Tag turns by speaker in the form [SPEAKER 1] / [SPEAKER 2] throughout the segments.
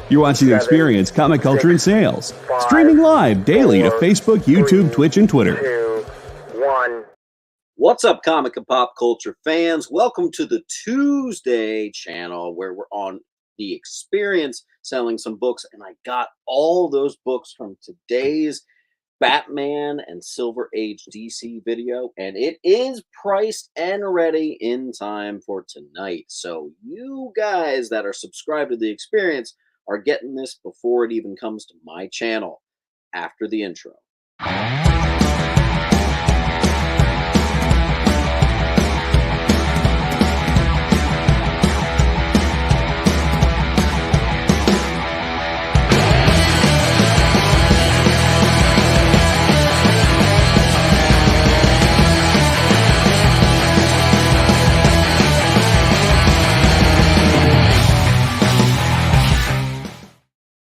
[SPEAKER 1] You're watching Experience Comic Culture and Sales. Streaming live daily to Facebook, YouTube, Twitch, and Twitter.
[SPEAKER 2] 2, 1.
[SPEAKER 3] What's up, comic and pop culture fans? Welcome to the Tuesday channel where we're on the Experience selling some books. And I got all those books from today's Batman and Silver Age DC video. And it is priced and ready in time for tonight. So you guys that are subscribed to the Experience are getting this before it even comes to my channel after the intro.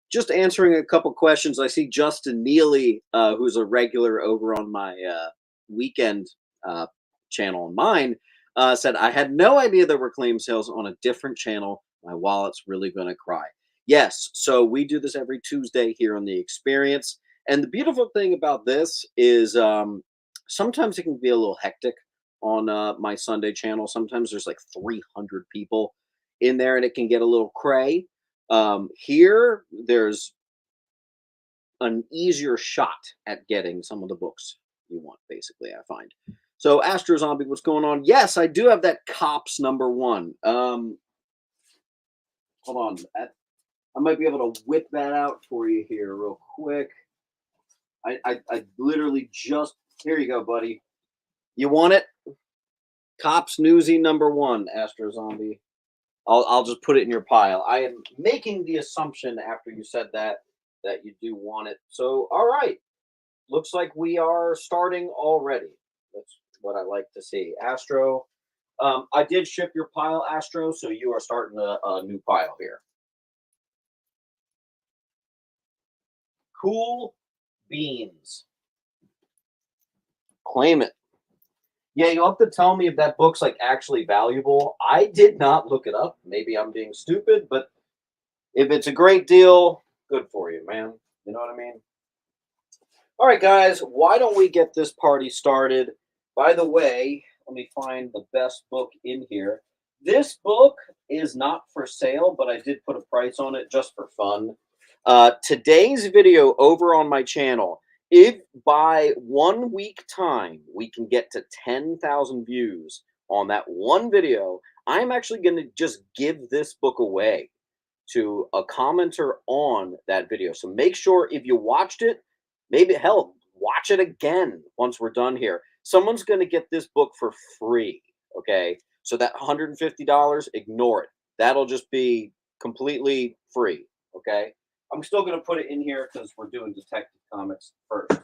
[SPEAKER 3] Just answering a couple questions. I see Justin Neely, who's a regular over on my weekend channel on mine, said, I had no idea there were claim sales on a different channel. My wallet's really going to cry. Yes, so we do this every Tuesday here on The Experience. And the beautiful thing about this is sometimes it can be a little hectic on my Sunday channel. Sometimes there's like 300 people in there and it can get a little cray. Here, there's an easier shot at getting some of the books you want, basically, I find. So, Astro Zombie, what's going on? Yes, I do have that Cops #1. Hold on. I might be able to whip that out for you here real quick. I literally just... Here you go, buddy. You want it? Cops Newsy #1, Astro Zombie. I'll just put it in your pile. I am making the assumption after you said that you do want it. So, all right. Looks like we are starting already. That's what I like to see. Astro, I did ship your pile, Astro, so you are starting a new pile here. Cool beans. Claim it. Yeah, you'll have to tell me if that book's like actually valuable. I did not look it up. Maybe I'm being stupid, but if it's a great deal, good for you, man. You know what I mean? All right, guys, why don't we get this party started? By the way, let me find the best book in here. This book is not for sale, but I did put a price on it just for fun. Today's video over on my channel, if by 1 week time we can get to 10,000 views on that one video, I'm actually going to just give this book away to a commenter on that video. So make sure if you watched it, maybe hell, watch it again once we're done here. Someone's going to get this book for free, okay? So that $150, ignore it. That'll just be completely free, okay? I'm still going to put it in here because we're doing Detective Comics first.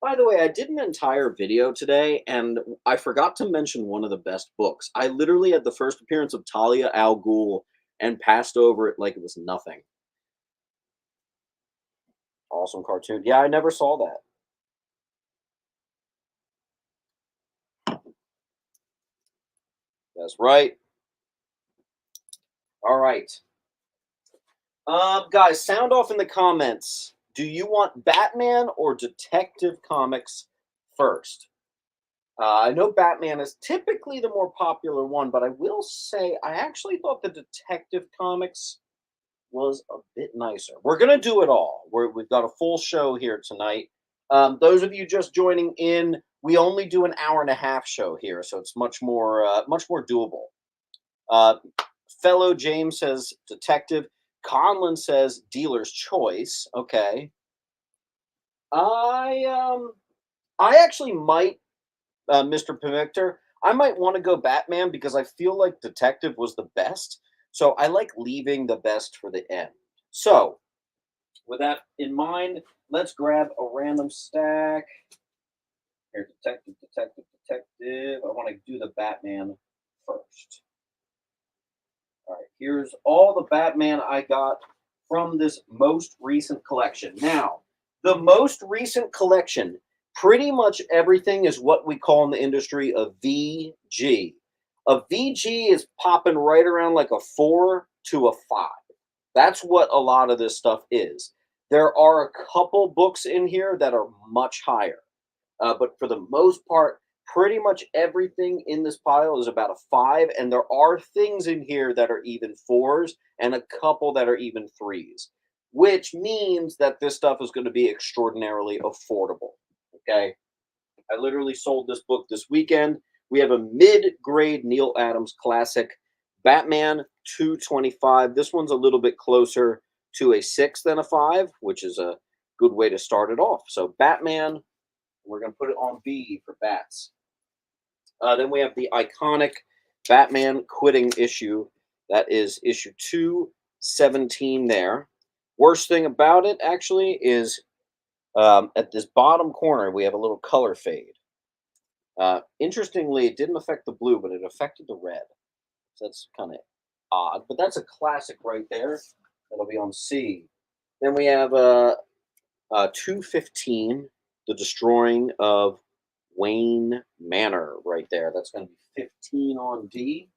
[SPEAKER 3] By the way, I did an entire video today, and I forgot to mention one of the best books. I literally had the first appearance of Talia al Ghul and passed over it like it was nothing. Awesome cartoon. Yeah, I never saw that. That's right. All right. Guys, sound off in the comments. Do you want Batman or Detective Comics first? I know Batman is typically the more popular one, but I will say I actually thought the Detective Comics was a bit nicer. We're going to do it all. We've got a full show here tonight. Those of you just joining in, we only do an hour-and-a-half show here, so it's much more doable. Fellow James says Detective. Conlon says Dealer's Choice. Okay. I actually might, Mr. Pivictor, I might want to go Batman because I feel like Detective was the best. So I like leaving the best for the end. So with that in mind, let's grab a random stack. Here, Detective. I want to do the Batman first. All right, here's all the Batman I got from this most recent collection. Now, the most recent collection, pretty much everything is what we call in the industry a VG. A VG is popping right around like a 4 to a 5. That's what a lot of this stuff is. There are a couple books in here that are much higher, but for the most part, pretty much everything in this pile is about a 5, and there are things in here that are even 4s and a couple that are even 3s, which means that this stuff is going to be extraordinarily affordable. Okay. I literally sold this book this weekend. We have a mid-grade Neil Adams classic, Batman 225. This one's a little bit closer to a 6 than a 5, which is a good way to start it off. So Batman, we're going to put it on B for bats. Then we have the iconic Batman quitting issue. That is issue 217 there. Worst thing about it, actually, is at this bottom corner, we have a little color fade. Interestingly, it didn't affect the blue, but it affected the red. So that's kind of odd, but that's a classic right there. That'll be on C. Then we have 215, The Destroying of Wayne Manor right there. That's going to be 15 on D.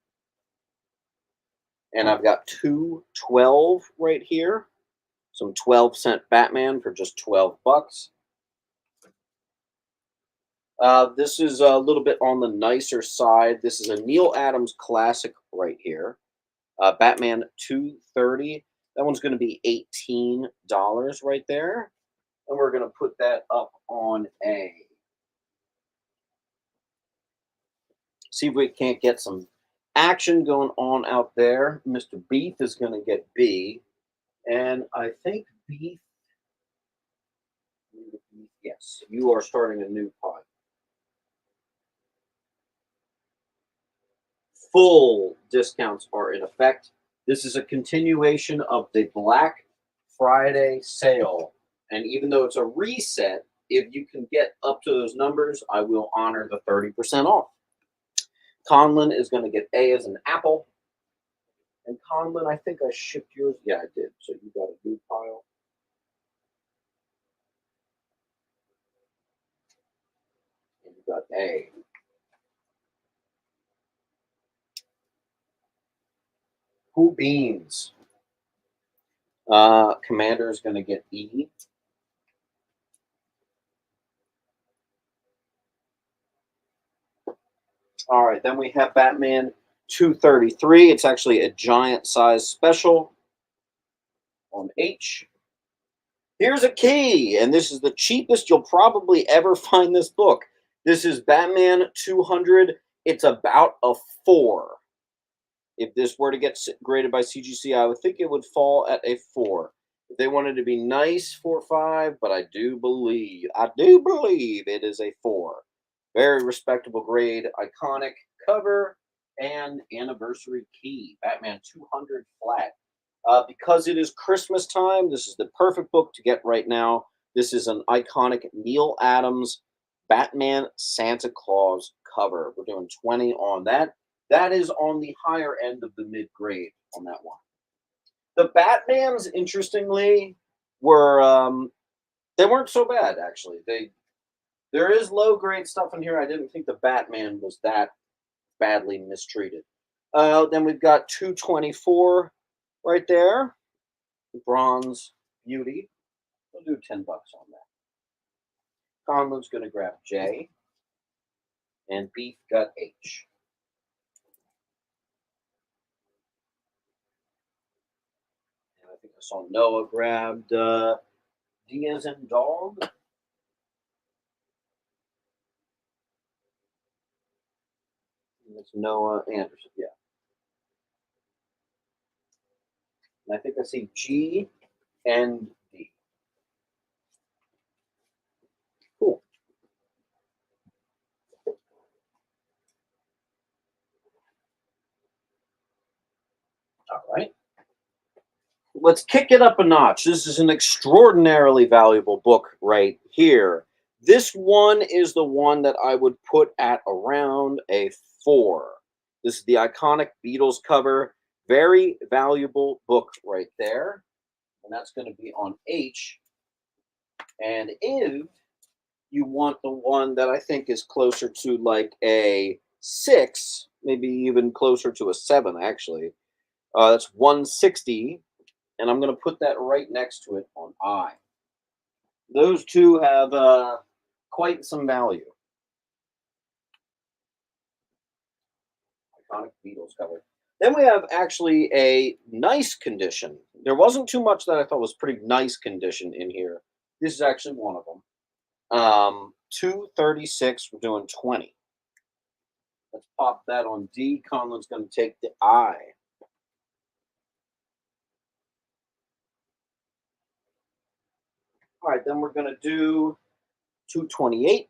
[SPEAKER 3] And I've got 212 right here. Some 12-cent Batman for just $12. This is a little bit on the nicer side. This is a Neil Adams classic right here. Batman 230. That one's going to be $18 right there. And we're going to put that up on A. See if we can't get some action going on out there. Mr. Beef is going to get B. And I think Beef, yes, you are starting a new pod. Full discounts are in effect. This is a continuation of the Black Friday sale. And even though it's a reset, if you can get up to those numbers, I will honor the 30% off. Conlon is going to get A as an apple. And Conlon, I think I shipped yours. Yeah, I did. So you got a new pile. And you got A. Who beans? Commander is going to get E. All right, then we have Batman 233. It's actually a giant size special on H. Here's a key, and this is the cheapest you'll probably ever find this book. This is Batman 200. It's about a 4. If this were to get graded by CGC, I would think it would fall at a 4. If they wanted to be nice, 4 or 5, but I do believe it is a 4. Very respectable grade, iconic cover, and anniversary key. Batman 200 flat. Because it is Christmas time, this is the perfect book to get right now. This is an iconic Neil Adams Batman Santa Claus cover. We're doing 20 on that. That is on the higher end of the mid-grade on that one. The Batmans, interestingly, were they weren't so bad, actually. There is low-grade stuff in here. I didn't think the Batman was that badly mistreated. Then we've got 224 right there. Bronze Beauty. We'll do $10 on that. Conlon's going to grab J. And Beef got H. And I think I saw Noah grabbed D as in dog. That's Noah Anderson, yeah. And I think I see G and D. Cool. All right. Let's kick it up a notch. This is an extraordinarily valuable book right here. This one is the one that I would put at around a 4. This is the iconic Beatles cover. Very valuable book right there. And that's going to be on H. And if you want the one that I think is closer to like a 6, maybe even closer to a 7, actually, that's 160. and I'm going to put that right next to it on I. Those two have quite some value. Iconic Beatles cover. Then we have actually a nice condition. There wasn't too much that I thought was pretty nice condition in here. This is actually one of them. 236. We're doing 20. Let's pop that on D. Conlon's going to take the I. All right, then we're going to do 228.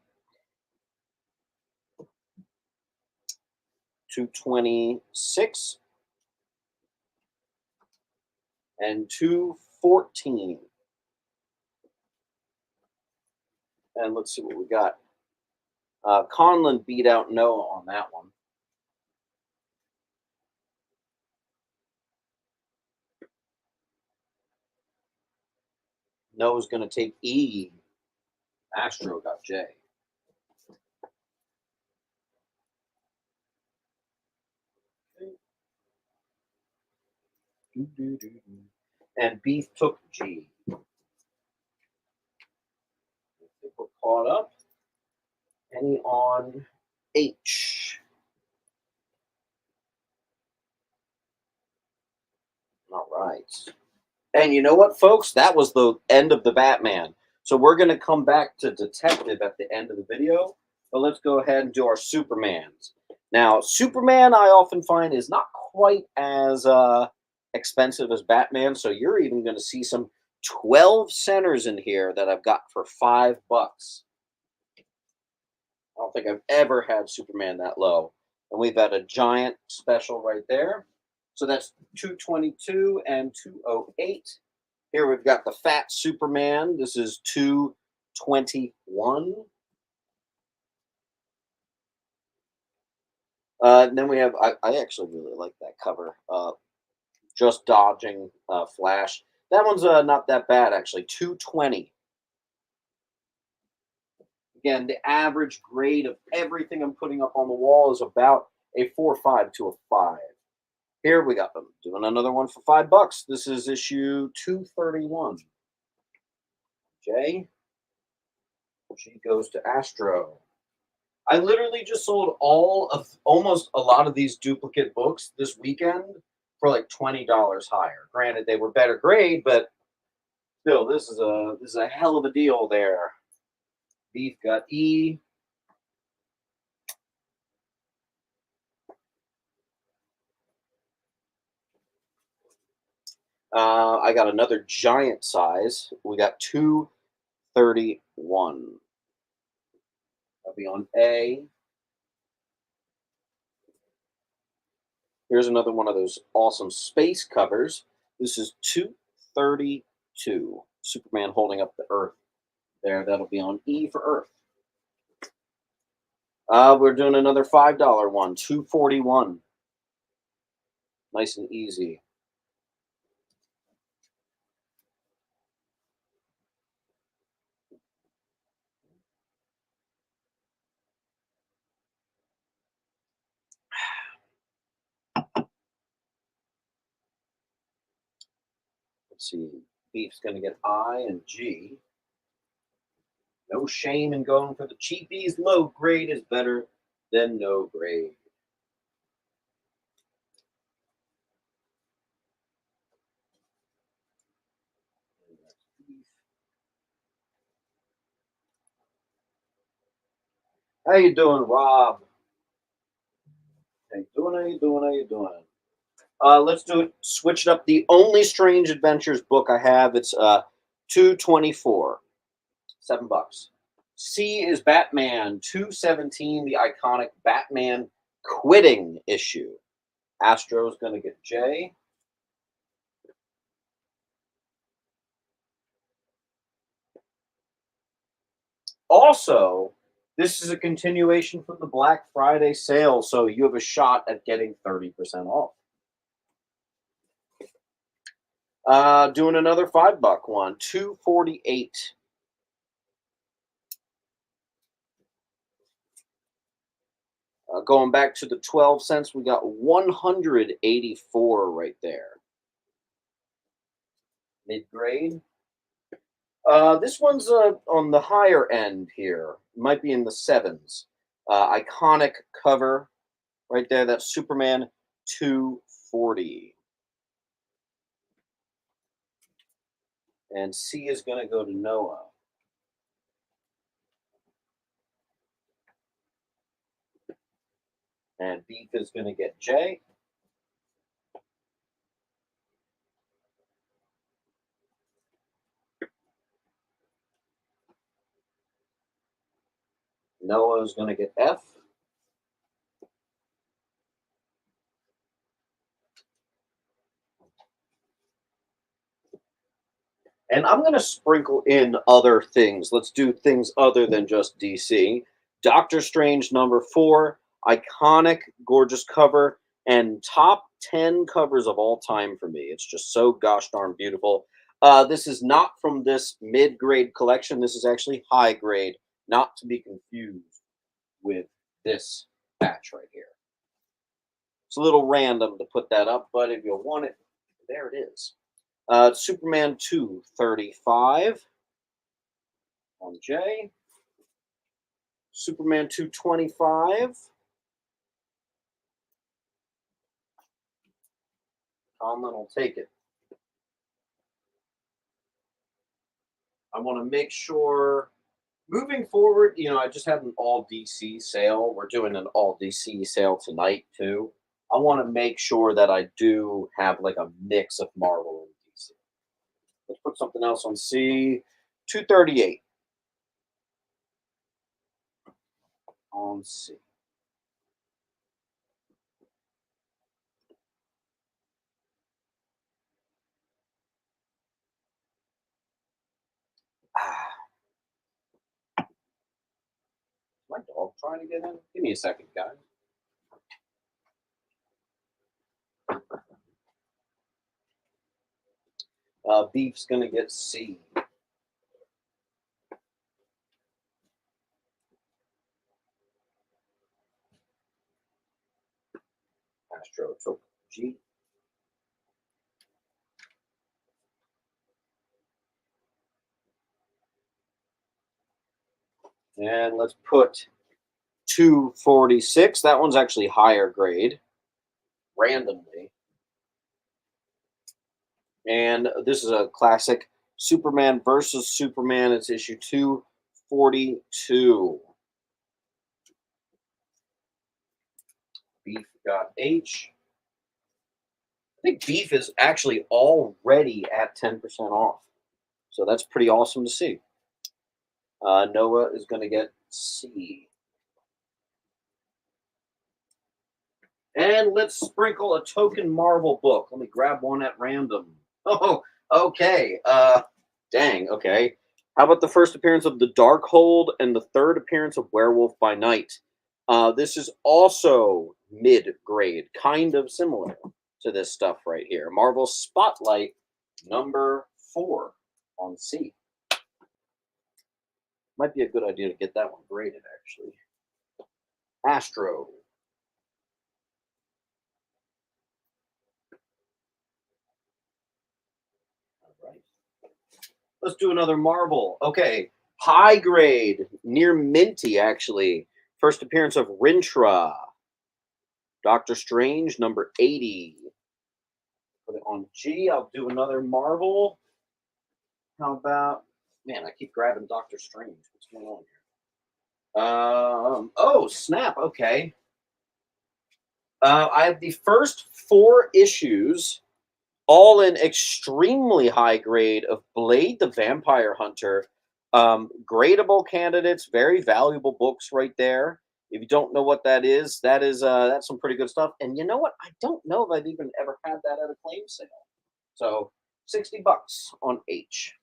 [SPEAKER 3] 226. And 214. And let's see what we got. Conlon beat out Noah on that one. Noah's going to take E. Astro got J. And Beef took G. I think we're caught up. Penny on H. All right. And you know what, folks? That was the end of the Batman. So we're going to come back to Detective at the end of the video. But let's go ahead and do our Supermans. Now, Superman, I often find, is not quite as expensive as Batman. So you're even going to see some 12 centers in here that I've got for $5. I don't think I've ever had Superman that low. And we've got a giant special right there. So that's 222 and 208. Here we've got the fat Superman. This is 221. Then we have, I actually really like that cover. Just Dodging Flash. That one's not that bad, actually. 220. Again, the average grade of everything I'm putting up on the wall is about a 4.5 to a 5. Here we got them doing another one for $5. This is issue 231. J. She goes to Astro. I literally just sold almost a lot of these duplicate books this weekend for like $20 higher. Granted, they were better grade, but still, this is a hell of a deal there. Beef got E. I got another giant size. We got 231. I'll be on A. Here's another one of those awesome space covers. This is 232. Superman holding up the Earth. There, that'll be on E for Earth. We're doing another $5 one, 241. Nice and easy. Let's see. Beef's going to get I and G. No shame in going for the cheapies. Low grade is better than no grade. How you doing, Rob? How you doing? How you doing? How you doing? Let's do it. Switch it up. The only Strange Adventures book I have, it's 224. $7. C is Batman 217, the iconic Batman quitting issue. Astro's going to get J. Also, this is a continuation from the Black Friday sale, so you have a shot at getting 30% off. Doing another $5 one, 248. Going back to the 12 cents, we got 184 right there. mid-grade. This one's on the higher end here. Might be in the sevens. Iconic cover right there. That's Superman 240. And C is going to go to Noah. And Beef is going to get J. Noah is going to get F. And I'm going to sprinkle in other things. Let's do things other than just DC. Doctor Strange #4, iconic, gorgeous cover, and top 10 covers of all time for me. It's just so gosh darn beautiful. This is not from this mid-grade collection. This is actually high grade, not to be confused with this batch right here. It's a little random to put that up, but if you want it, there it is. Superman 235 on J. Superman 225. Conlon will take it. I want to make sure, moving forward, I just had an all DC sale. We're doing an all DC sale tonight, too. I want to make sure that I do have like a mix of Marvel and DC. Let's put something else on C. 238 on C. My dog trying to get in? Give me a second, guys. Beef's going to get C. Astro took G. And let's put 246. That one's actually higher grade, randomly. And this is a classic, Superman versus Superman. It's issue 242. Beef got H. I think Beef is actually already at 10% off. So that's pretty awesome to see. Noah is going to get C. And let's sprinkle a token Marvel book. Let me grab one at random. Oh, okay. Dang, okay. How about the first appearance of the Darkhold and the third appearance of Werewolf by Night? This is also mid-grade, kind of similar to this stuff right here. Marvel Spotlight #4 on C. Might be a good idea to get that one graded, actually. Astro. All right. Let's do another Marvel. Okay. High grade, near minty, actually. First appearance of Rintra. Doctor Strange, #80. Put it on G. I'll do another Marvel. How about, man, I keep grabbing Doctor Strange. What's going on here? Oh, snap. Okay. I have the first 4 issues, all in extremely high grade, of Blade the Vampire Hunter. Gradable candidates, very valuable books right there. If you don't know what that is, that's some pretty good stuff. And you know what? I don't know if I've even ever had that at a claim sale. So $60 on H.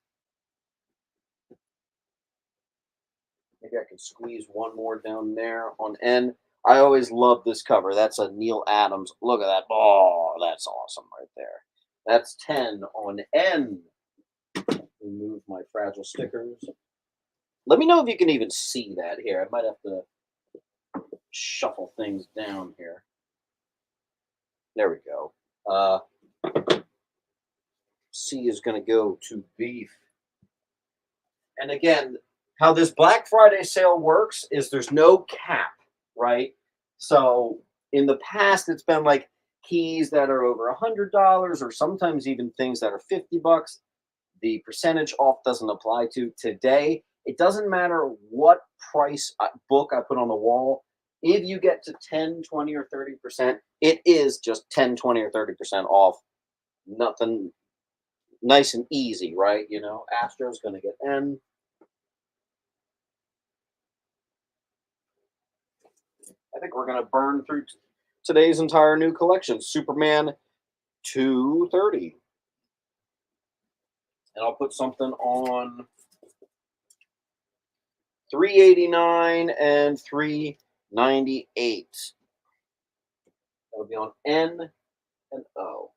[SPEAKER 3] Maybe I can squeeze one more down there on N. I always love this cover. That's a Neil Adams. Look at that. Oh, that's awesome right there. That's 10 on N. Remove my fragile stickers. Let me know if you can even see that here. I might have to shuffle things down here. There we go. C is going to go to beef. And again, how this Black Friday sale works is there's no cap, right? So in the past, it's been like keys that are over $100 or sometimes even things that are $50. The percentage off doesn't apply to today. It doesn't matter what price book I put on the wall. If you get to 10, 20, or 30%, it is just 10, 20, or 30% off. Nothing nice and easy, right? You know, Astro's going to get N. I think we're going to burn through today's entire new collection, Superman 230. And I'll put something on 389 and 398. That'll be on N and O.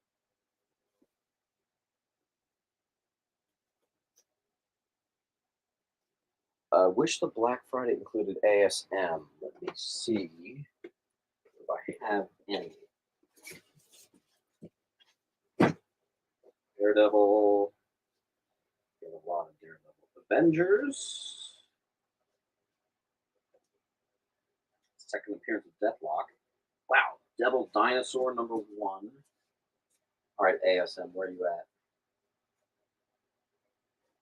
[SPEAKER 3] I wish the Black Friday included ASM. Let me see if I have any. Daredevil. Get a lot of Daredevil. Avengers. Second appearance of Deathlock. Wow. Devil Dinosaur #1. All right, ASM, where are you at?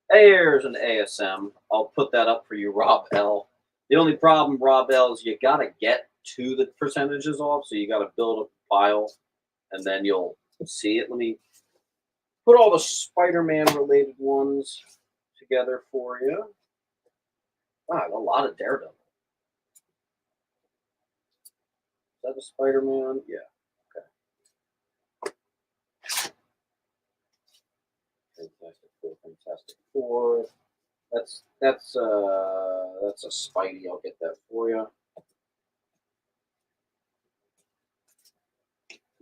[SPEAKER 3] There's an ASM. I'll put that up for you, Rob L. The only problem, Rob L, is you got to get to the percentages off, so you got to build up a pile, and then you'll see it. Let me put all the Spider-Man related ones together for you. Wow, a lot of Daredevil. Is that a Spider-Man? Yeah. Fantastic Four. That's a Spidey. I'll get that for you.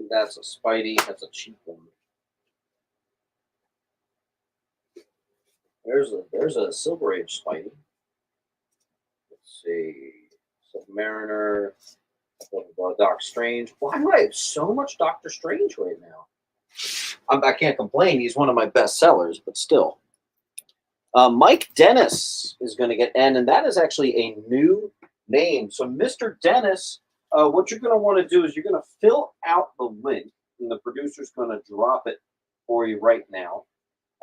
[SPEAKER 3] That's a Spidey. That's a cheap one. There's a Silver Age Spidey. Let's see. Submariner. Doc Strange. Why do I have so much Doctor Strange right now? I can't complain. He's one of my best sellers, but still. Mike Dennis is going to get N, and that is actually a new name. So, Mr. Dennis, what you're going to want to do is you're going to fill out the link, and the producer's going to drop it for you right now.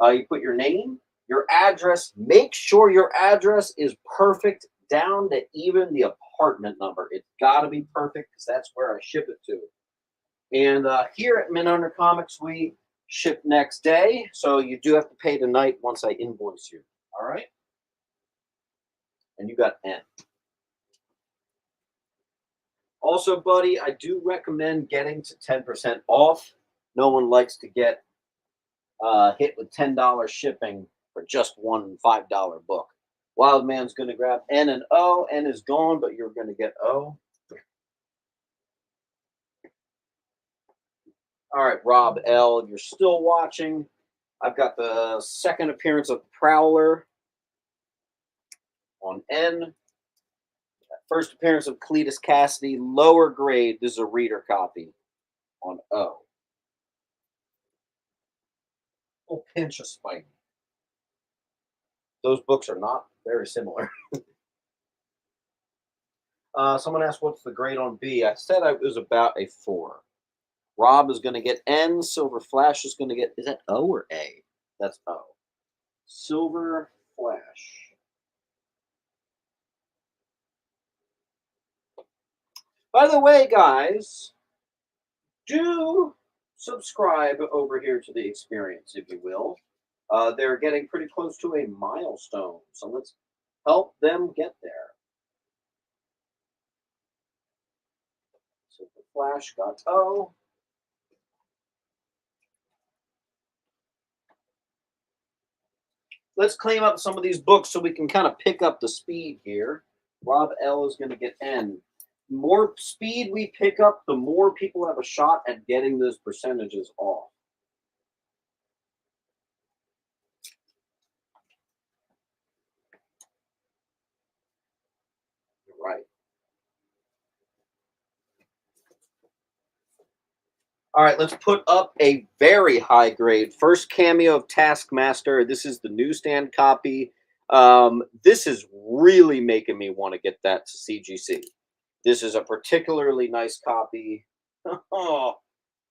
[SPEAKER 3] You put your name, your address. Make sure your address is perfect down to even the apartment number. It's got to be perfect because that's where I ship it to. And here at Minowner Comics, we ship next day, so you do have to pay tonight once I invoice you. All right? And you got N. Also, buddy, I do recommend getting to 10% off. No one likes to get hit with $10 shipping for just one $5 book. Wildman's going to grab N and O. N is gone, but you're going to get O. All right, Rob L, if you're still watching, I've got the second appearance of Prowler on N. First appearance of Cletus Cassidy, lower grade. This is a reader copy on O. Oh, pinch of Spidey. Those books are not very similar. Someone asked what's the grade on B. I said it was about a 4. Rob is going to get N. Silver Flash is going to get, is that O or A? That's O. Silver Flash. By the way, guys, do subscribe over here to the experience, if you will. They're getting pretty close to a milestone, so let's help them get there. Silver Flash got O. Let's clean up some of these books so we can kind of pick up the speed here. Rob L is going to get N. The more speed we pick up, the more people have a shot at getting those percentages off. You're right. All right, let's put up a very high grade. First cameo of Taskmaster. This is the newsstand copy. This is really making me want to get that to CGC. This is a particularly nice copy. Oh,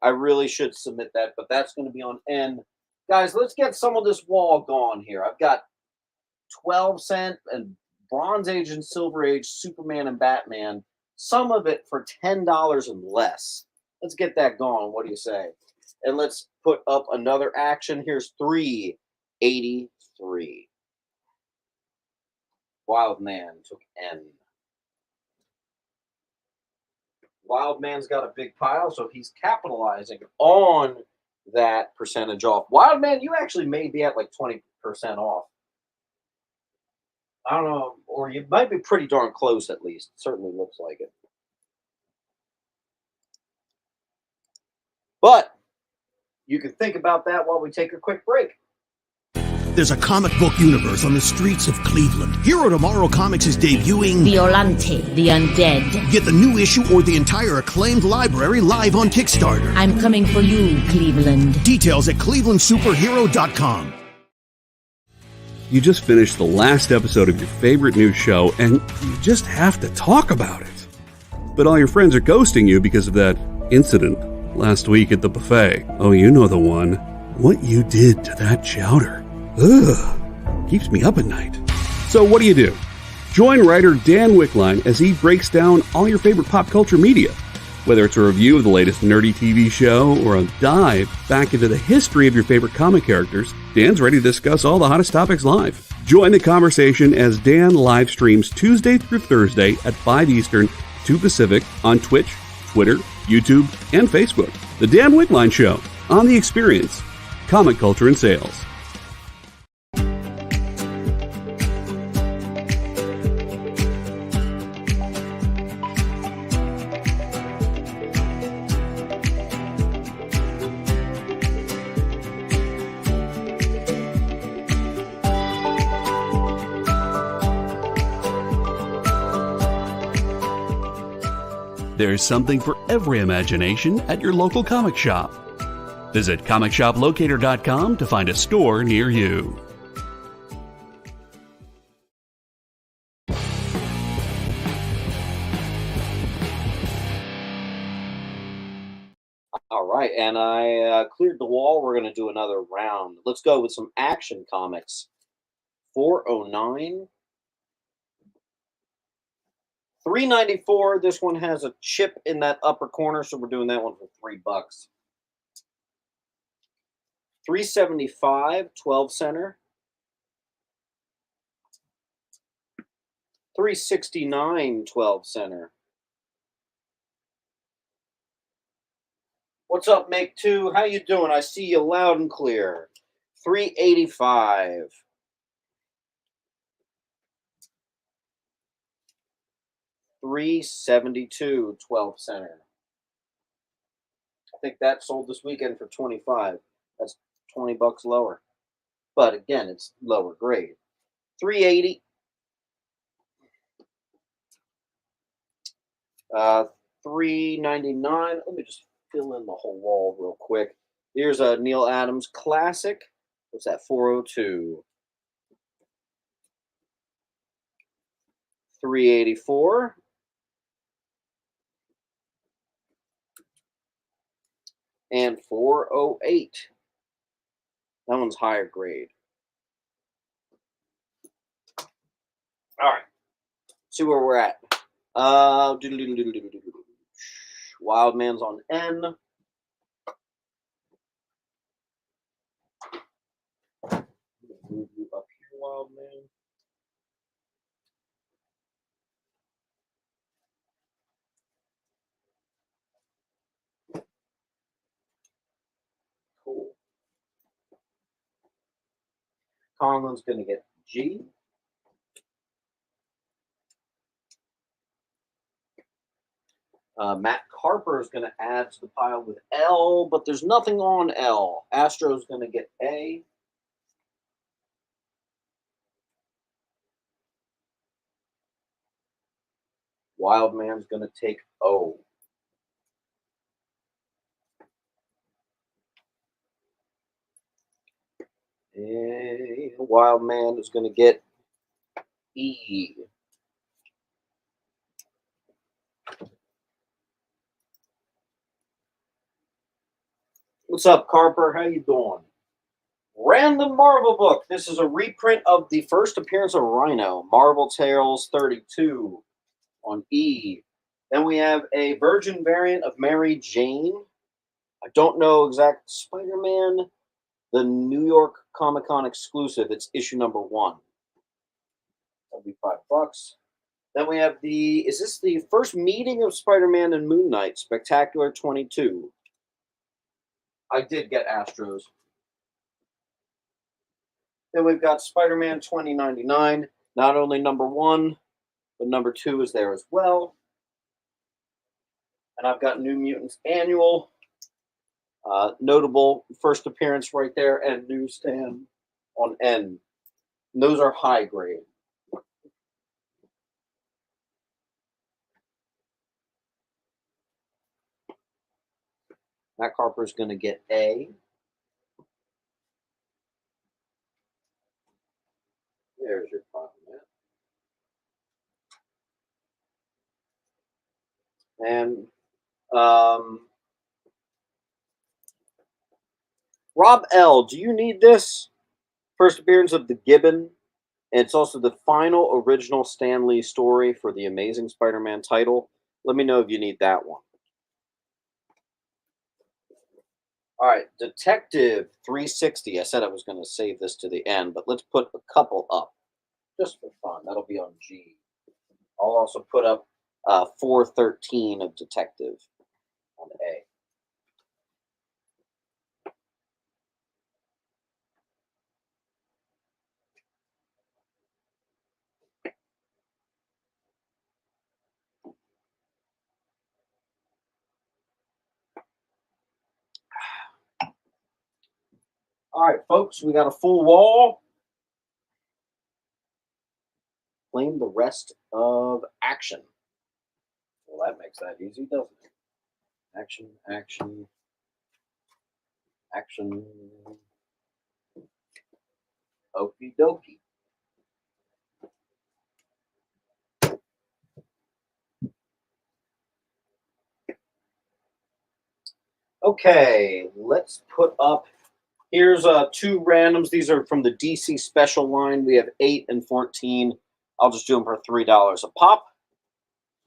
[SPEAKER 3] I really should submit that, but that's going to be on N. Guys, let's get some of this wall gone here. I've got 12 cent and Bronze Age and Silver Age, Superman and Batman. Some of it for $10 and less. Let's get that going. What do you say? And let's put up another action. Here's 383. Wild Man took N. Wild Man's got a big pile, so he's capitalizing on that percentage off. Wild Man, you actually may be at like 20% off. I don't know, or you might be pretty darn close at least. It certainly looks like it. But you can think about that while we take a quick break.
[SPEAKER 2] There's a comic book universe on the streets of Cleveland. Hero Tomorrow Comics is debuting
[SPEAKER 4] Violante, the Undead.
[SPEAKER 2] Get the new issue or the entire acclaimed library live on Kickstarter.
[SPEAKER 4] I'm coming for you, Cleveland.
[SPEAKER 2] Details at clevelandsuperhero.com.
[SPEAKER 1] You just finished the last episode of your favorite news show, and you just have to talk about it. But all your friends are ghosting you because of that incident last week at the buffet. Oh, you know the one. What you did to that chowder. Ugh. Keeps me up at night. So what do? Join writer Dan Wickline as he breaks down all your favorite pop culture media. Whether it's a review of the latest nerdy TV show or a dive back into the history of your favorite comic characters, Dan's ready to discuss all the hottest topics live. Join the conversation as Dan live streams Tuesday through Thursday at 5 Eastern, 2 Pacific on Twitch, Twitter, YouTube, and Facebook. The Dan Wickline Show on The Experience, Comic Culture and Sales. There's something for every imagination at your local comic shop. Visit comicshoplocator.com to find a store near you.
[SPEAKER 3] All right, and I cleared the wall. We're going to do another round. Let's go with some Action Comics. 409. 394. This one has a chip in that upper corner, so we're doing that one for $3. 375, 12 center. 369, 12 center. What's up, Make Two? How you doing? I see you loud and clear. 385. 372, 12 center. I think that sold this weekend for 25. That's $20 lower. But again, it's lower grade. 380. 399. Let me just fill in the whole wall real quick. Here's a Neil Adams classic. What's that? 402. 384. And 408. That one's higher grade. All right. See where we're at. Wild Man's on N. Move you up here, Wild Man. Cool. Conlon's going to get G. Matt Carper is going to add to the pile with L, but there's nothing on L. Astro's going to get A. Wild Man's going to take O. A. Wild Man is going to get E. What's up, Carper? How you doing? Random Marvel book. This is a reprint of the first appearance of Rhino, Marvel Tales 32 on E. Then we have a Virgin variant of Mary Jane. I don't know exact Spider-Man, the New York Comic Con exclusive. It's issue number 1. That'll be $5. Then we have is this the first meeting of Spider-Man and Moon Knight, Spectacular 22. I did get Astros. Then we've got Spider-Man 2099. Not only number 1, but number 2 is there as well. And I've got New Mutants Annual. Notable first appearance right there, and newsstand on N. And those are high grade. Matt Harper's going to get A. There's your problem, Matt. And Rob L., do you need this? First appearance of the Gibbon. And it's also the final original Stan Lee story for the Amazing Spider-Man title. Let me know if you need that one. All right, Detective 360. I said I was going to save this to the end, but let's put a couple up just for fun. That'll be on G. I'll also put up 413 of Detective on A. All right, folks, we got a full wall. Claim the rest of action. Well, that makes that easy, doesn't it? Action, action, action. Okie dokie. Okay, let's put up. Here's 2 randoms. These are from the DC special line. We have 8 and 14. I'll just do them for $3 a pop.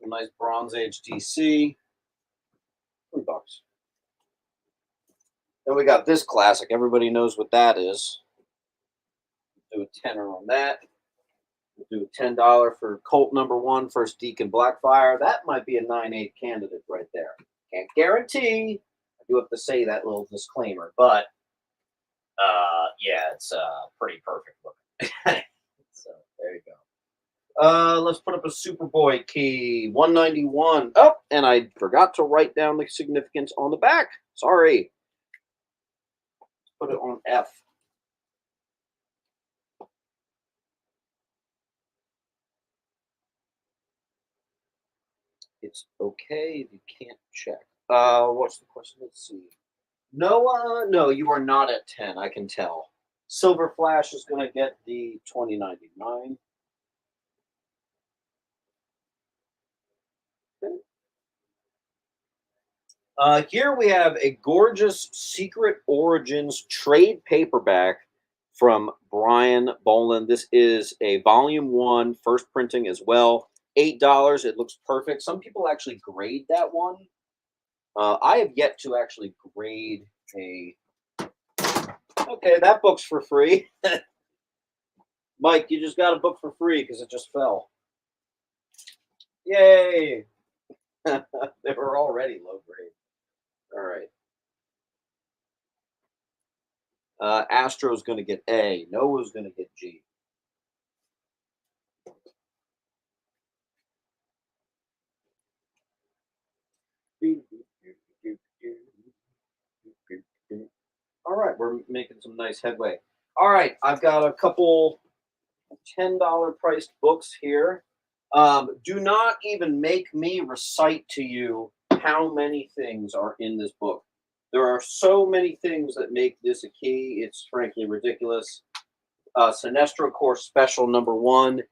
[SPEAKER 3] A nice Bronze Age DC. $3. Then we got this classic. Everybody knows what that is. Do a tenner on that. We'll do a $10 for Colt number 1, First Deacon Blackfire. That might be a 9/8 candidate right there. Can't guarantee. I do have to say that little disclaimer, but yeah, it's pretty perfect looking. So there you go. Let's put up a Superboy key, 191. Oh, and I forgot to write down the significance on the back. Sorry. Let's put it on F. It's okay if you can't check. What's the question? Let's see. Noah, no, you are not at 10. I can tell. Silver Flash is going to get the 2099. Okay. Here we have a gorgeous Secret Origins trade paperback from Brian Boland. This is a volume 1, first printing as well. $8. It looks perfect. Some people actually grade that one. I have yet to actually grade a. Okay, that book's for free. Mike, you just got a book for free because it just fell. Yay! They were already low grade. All right. Astro's going to get A. Noah's going to get G. All right, we're making some nice headway. All right, I've got a couple $10 priced books here. Do not even make me recite to you how many things are in this book. There are so many things that make this a key. It's frankly ridiculous. Sinestro Corps Special #1,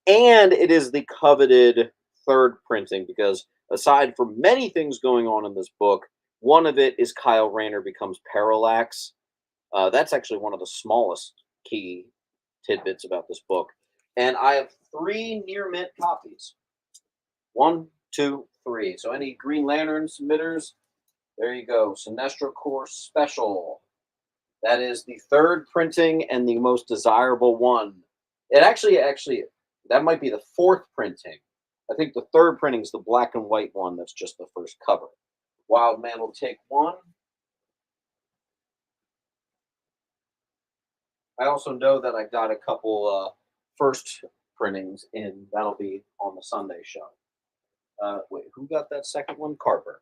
[SPEAKER 3] and it is the coveted third printing because aside from many things going on in this book, one of it is Kyle Rayner becomes Parallax. That's actually one of the smallest key tidbits about this book. And I have 3 near mint copies. 1, 2, 3. So any Green Lantern submitters, there you go. Sinestro Corps Special. That is the third printing and the most desirable one. It actually, that might be the fourth printing. I think the third printing is the black and white one. That's just the first cover. Wild Man will take 1. I also know that I got a couple first printings in. That'll be on the Sunday show. Wait, who got that second one? Carper.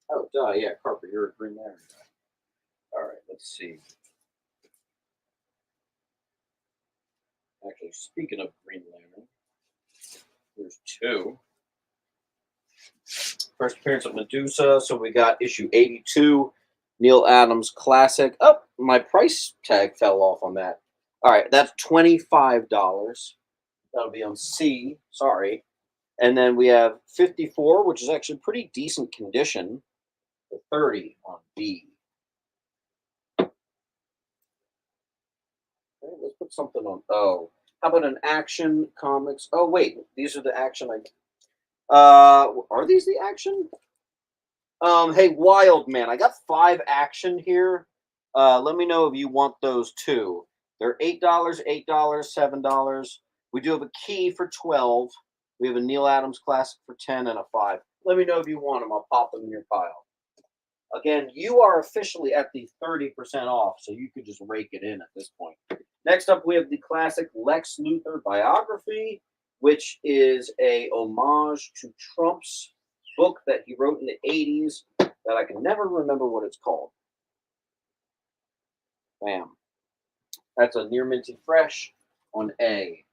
[SPEAKER 3] Oh, duh, yeah, Carper, you're a Green Lantern guy. All right, let's see. Actually, speaking of Green Lantern, there's 2. First appearance of Medusa. So we got issue 82, Neil Adams Classic. Oh, my price tag fell off on that. All right, that's $25. That'll be on C. Sorry. And then we have 54, which is actually pretty decent condition, for 30 on B. Okay, let's put something on O. How about an Action Comics? Oh, wait, these are the Action. Are these the Action? Hey, Wild Man, I got 5 Action here. Let me know if you want those too. They're $8, $8, $7. We do have a key for 12. We have a Neil Adams Classic for 10 and a 5. Let me know if you want them. I'll pop them in your pile. Again, you are officially at the 30% off, so you could just rake it in at this point. Next up, we have the classic Lex Luthor biography, which is a homage to Trump's book that he wrote in the 80s that I can never remember what it's called. Bam. That's a near minty fresh on A.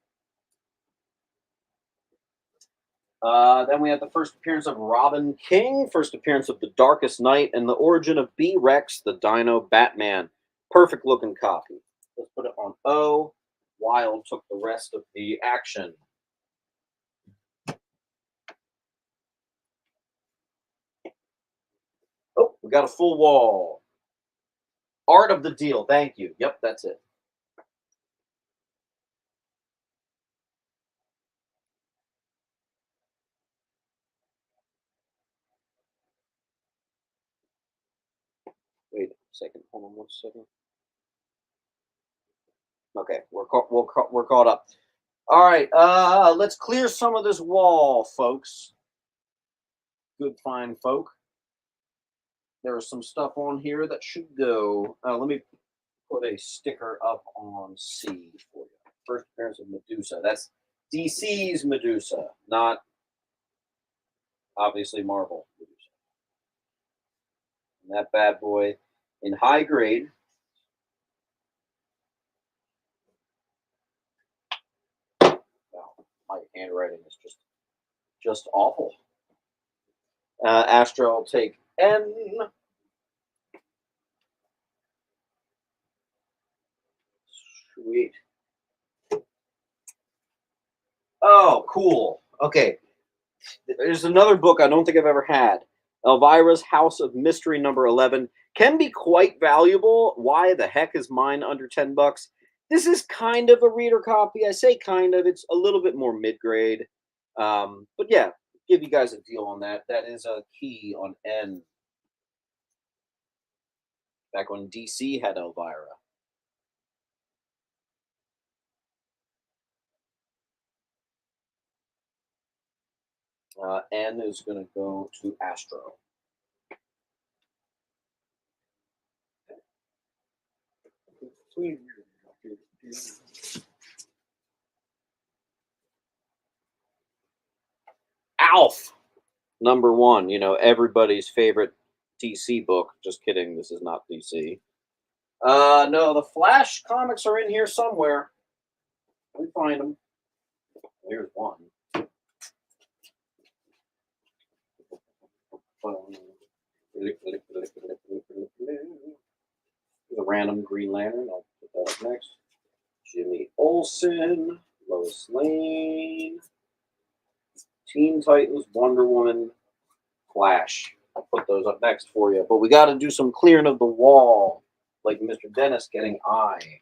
[SPEAKER 3] Then we have the first appearance of Robin King, first appearance of The Darkest Night, and the origin of B-Rex, the Dino Batman. Perfect looking copy. Let's put it on O. Wild took the rest of the action. Oh, we got a full wall. Art of the Deal. Thank you. Yep, that's it. Wait a second. Hold on 1 second. Okay, we're caught up. All right, let's clear some of this wall, folks. Good fine folk. There is some stuff on here that should go. Let me put a sticker up on C for you. First appearance of Medusa. That's DC's Medusa, not obviously Marvel Medusa. And that bad boy in high grade. Wow, my handwriting is just awful. Astro, I'll take N. Sweet. Oh, cool. Okay. There's another book I don't think I've ever had. Elvira's House of Mystery #11 can be quite valuable. Why the heck is mine under $10? This is kind of a reader copy. I say kind of. It's a little bit more mid-grade. But yeah, give you guys a deal on that. That is a key on N. Back when DC had Elvira. N is going to go to Astro. Alf, #1. You know, everybody's favorite DC book. Just kidding. This is not DC. No, the Flash comics are in here somewhere. Let me find them. Here's one. The random Green Lantern. I'll put that up next? Jimmy Olsen, Lois Lane, Teen Titans, Wonder Woman, Flash. I'll put those up next for you. But we got to do some clearing of the wall, like Mr. Dennis getting Eye.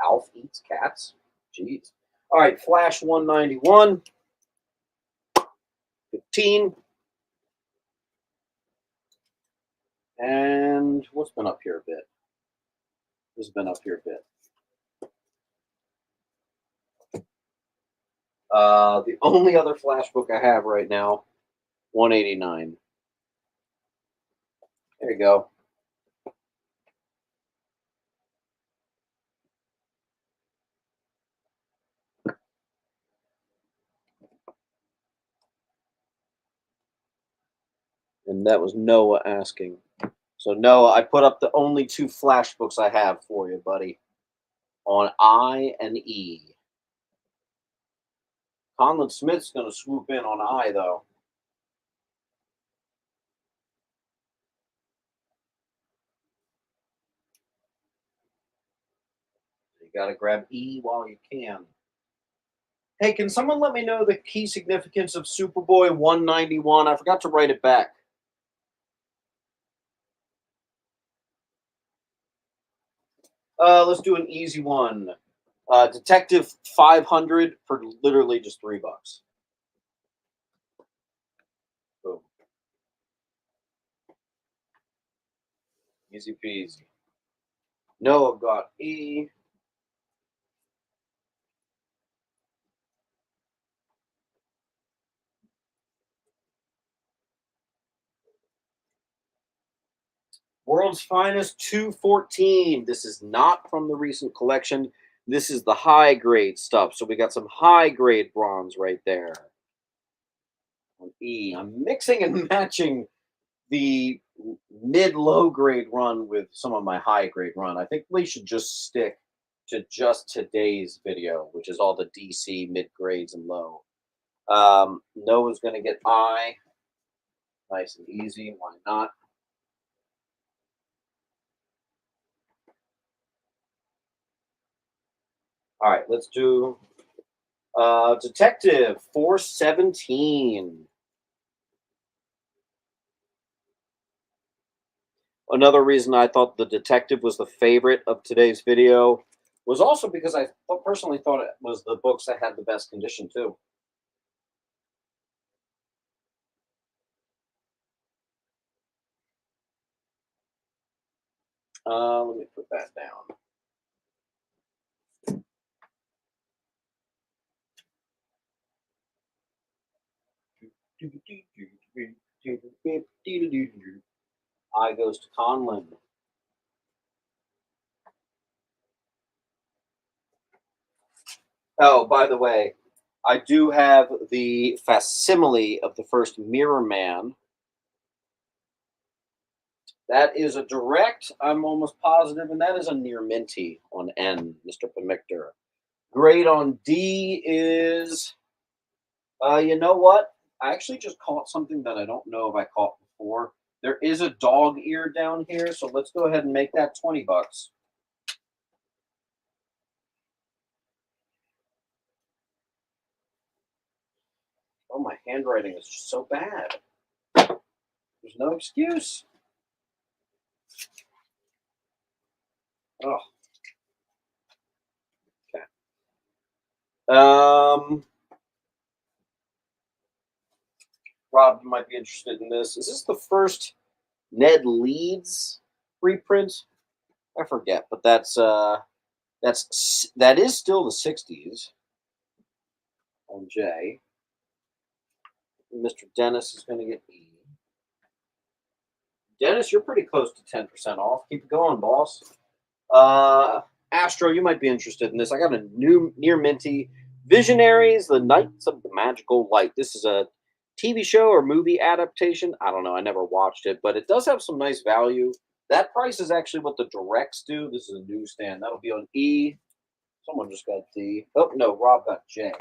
[SPEAKER 3] Alf eats cats. Jeez. All right, Flash 191, 15. And what's been up here a bit? This has been up here a bit. The only other Flash book I have right now, 189. There you go. And that was Noah asking. So Noah, I put up the only 2 Flash books I have for you, buddy, on I and E. Conlon Smith's going to swoop in on I, though. You got to grab E while you can. Hey, can someone let me know the key significance of Superboy 191? I forgot to write it back. Let's do an easy one. Detective 500 for literally just $3. Boom. Easy peasy. Noah got E. World's Finest 214. This is not from the recent collection. This is the high grade stuff. So we got some high grade bronze right there. On E. I'm mixing and matching the mid-low grade run with some of my high grade run. I think we should just stick to just today's video, which is all the DC mid grades and low. Noah's going to get I. Nice and easy. Why not? All right, let's do Detective 417. Another reason I thought the Detective was the favorite of today's video was also because I personally thought it was the books that had the best condition too. Let me put that down. I goes to Conlon. Oh, by the way, I do have the facsimile of the first Mirror Man. That is a direct, I'm almost positive, and that is a near minty on N, Mr. Pemictor. Grade on D is, you know what? I actually just caught something that I don't know if I caught before. There is a dog ear down here, so let's go ahead and make that $20. Oh, my handwriting is just so bad. There's no excuse. Oh. Okay. Rob, you might be interested in this. Is this the first Ned Leeds reprint? I forget, but that is still the 60s on J. Mr. Dennis is going to get E. Dennis, you're pretty close to 10% off. Keep it going, boss. Astro, you might be interested in this. I got a new near minty Visionaries, the Knights of the Magical Light. This is a TV show or movie adaptation. I don't know. I never watched it, but it does have some nice value. That price is actually what the directs do. This is a newsstand. That'll be on E. Someone just got D. Oh, no. Rob got J.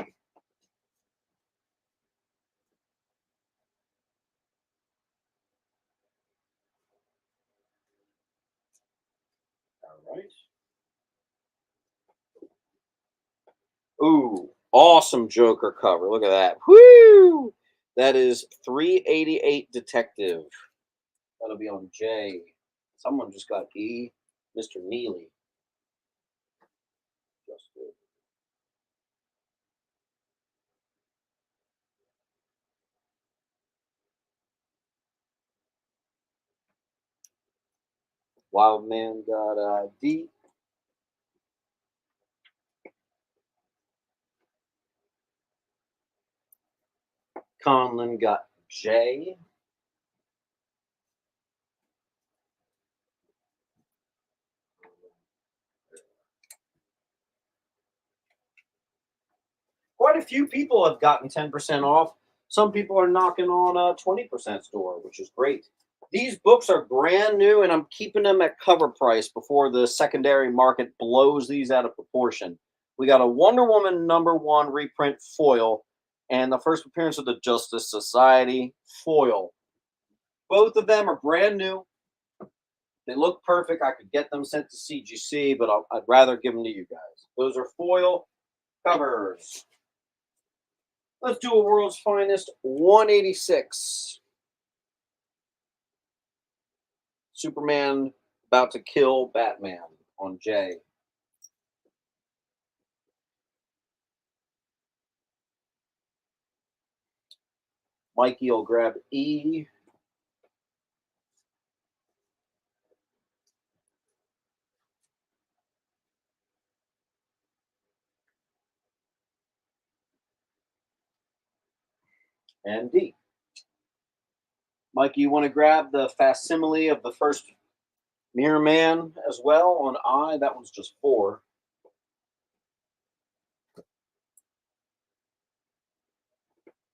[SPEAKER 3] Ooh, awesome Joker cover. Look at that. Woo! That is 388 Detective. That'll be on J. Someone just got E. Mr. Neely. Just good. Wild Man got D. Conlon got J. Quite a few people have gotten 10% off. Some people are knocking on a 20% store, which is great. These books are brand new, and I'm keeping them at cover price before the secondary market blows these out of proportion. We got a Wonder Woman #1 reprint foil and the first appearance of the Justice Society foil. Both of them are brand new. They look perfect. I could get them sent to CGC, but I'd rather give them to you guys. Those are foil covers. Let's do a World's Finest 186. Superman about to kill Batman on J. Mikey will grab E. And D. Mikey, you want to grab the facsimile of the first Mirror Man as well on I? That one's just 4.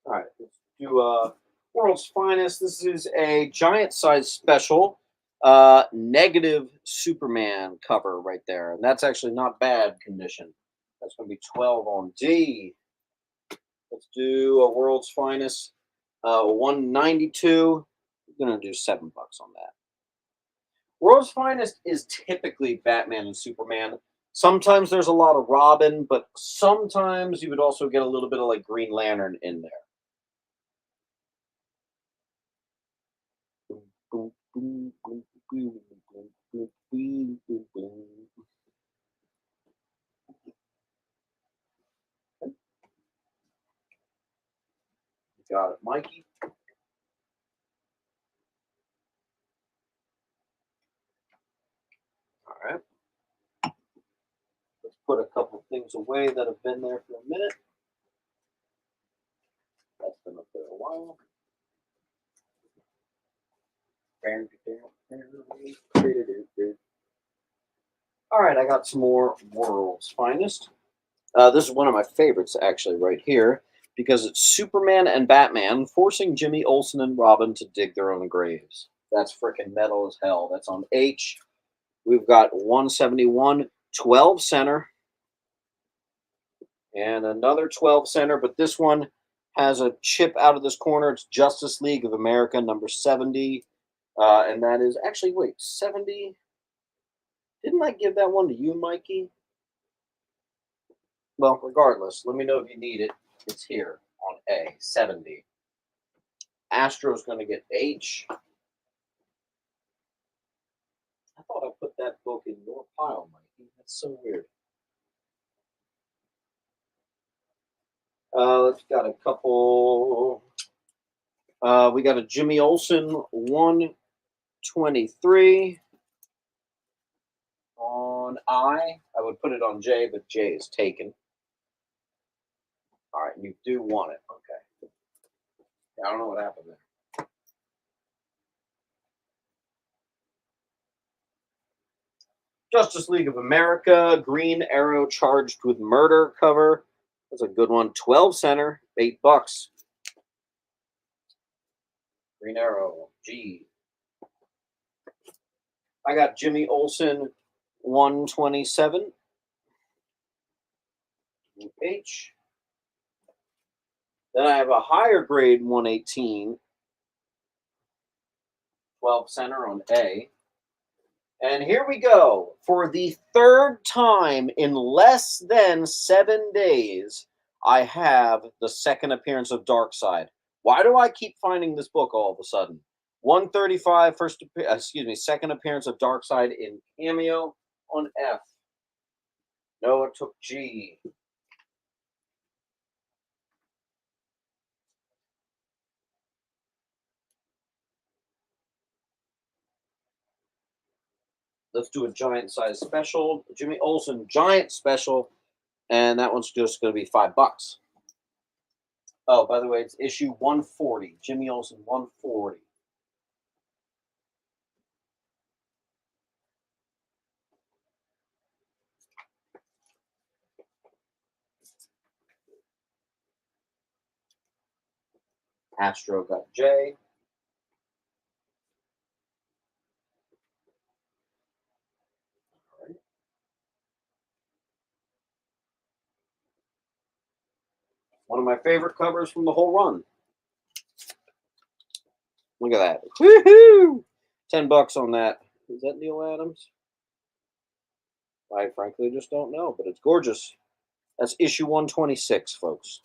[SPEAKER 3] All right, let's do World's Finest. This is a giant size special negative Superman cover right there. And that's actually not bad condition. That's going to be 12 on D. Let's do a World's Finest 192. I'm going to do $7 on that. World's Finest is typically Batman and Superman. Sometimes there's a lot of Robin, but sometimes you would also get a little bit of like Green Lantern in there. Got it, Mikey. All right. Let's put a couple things away that have been there for a minute. That's been up there a while. All right, I got some more World's Finest. This is one of my favorites, actually, right here, because it's Superman and Batman forcing Jimmy Olsen and Robin to dig their own graves. That's freaking metal as hell. That's on H. We've got 171, 12 center, and another 12 center, but this one has a chip out of this corner. It's Justice League of America, number 70. And that is actually, wait, 70? Didn't I give that one to you, Mikey? Well, regardless, let me know if you need it. It's here on A, 70. Astro's going to get H. I thought I put that book in your pile, Mikey. That's so weird. Let's got a couple. We got a Jimmy Olsen 123 on I. I would put it on J, but J is taken. All right, you do want it. Okay. I don't know what happened there. Justice League of America, Green Arrow Charged with Murder cover. That's a good one. 12 center, $8. Green Arrow, G. I got Jimmy Olsen 127. H. Then I have a higher grade 118. 12 center on A. And here we go. For the third time in less than 7 days, I have the second appearance of Darkseid. Why do I keep finding this book all of a sudden? 135, second appearance of Darkseid in Cameo on F. Noah took G. Let's do a giant size special. Jimmy Olsen giant special. And that one's just going to be $5. Oh, by the way, it's issue 140. Jimmy Olsen 140. Astro got J. One of my favorite covers from the whole run. Look at that. Woohoo! $10 on that. Is that Neil Adams? I frankly just don't know, but it's gorgeous. That's issue 126, folks.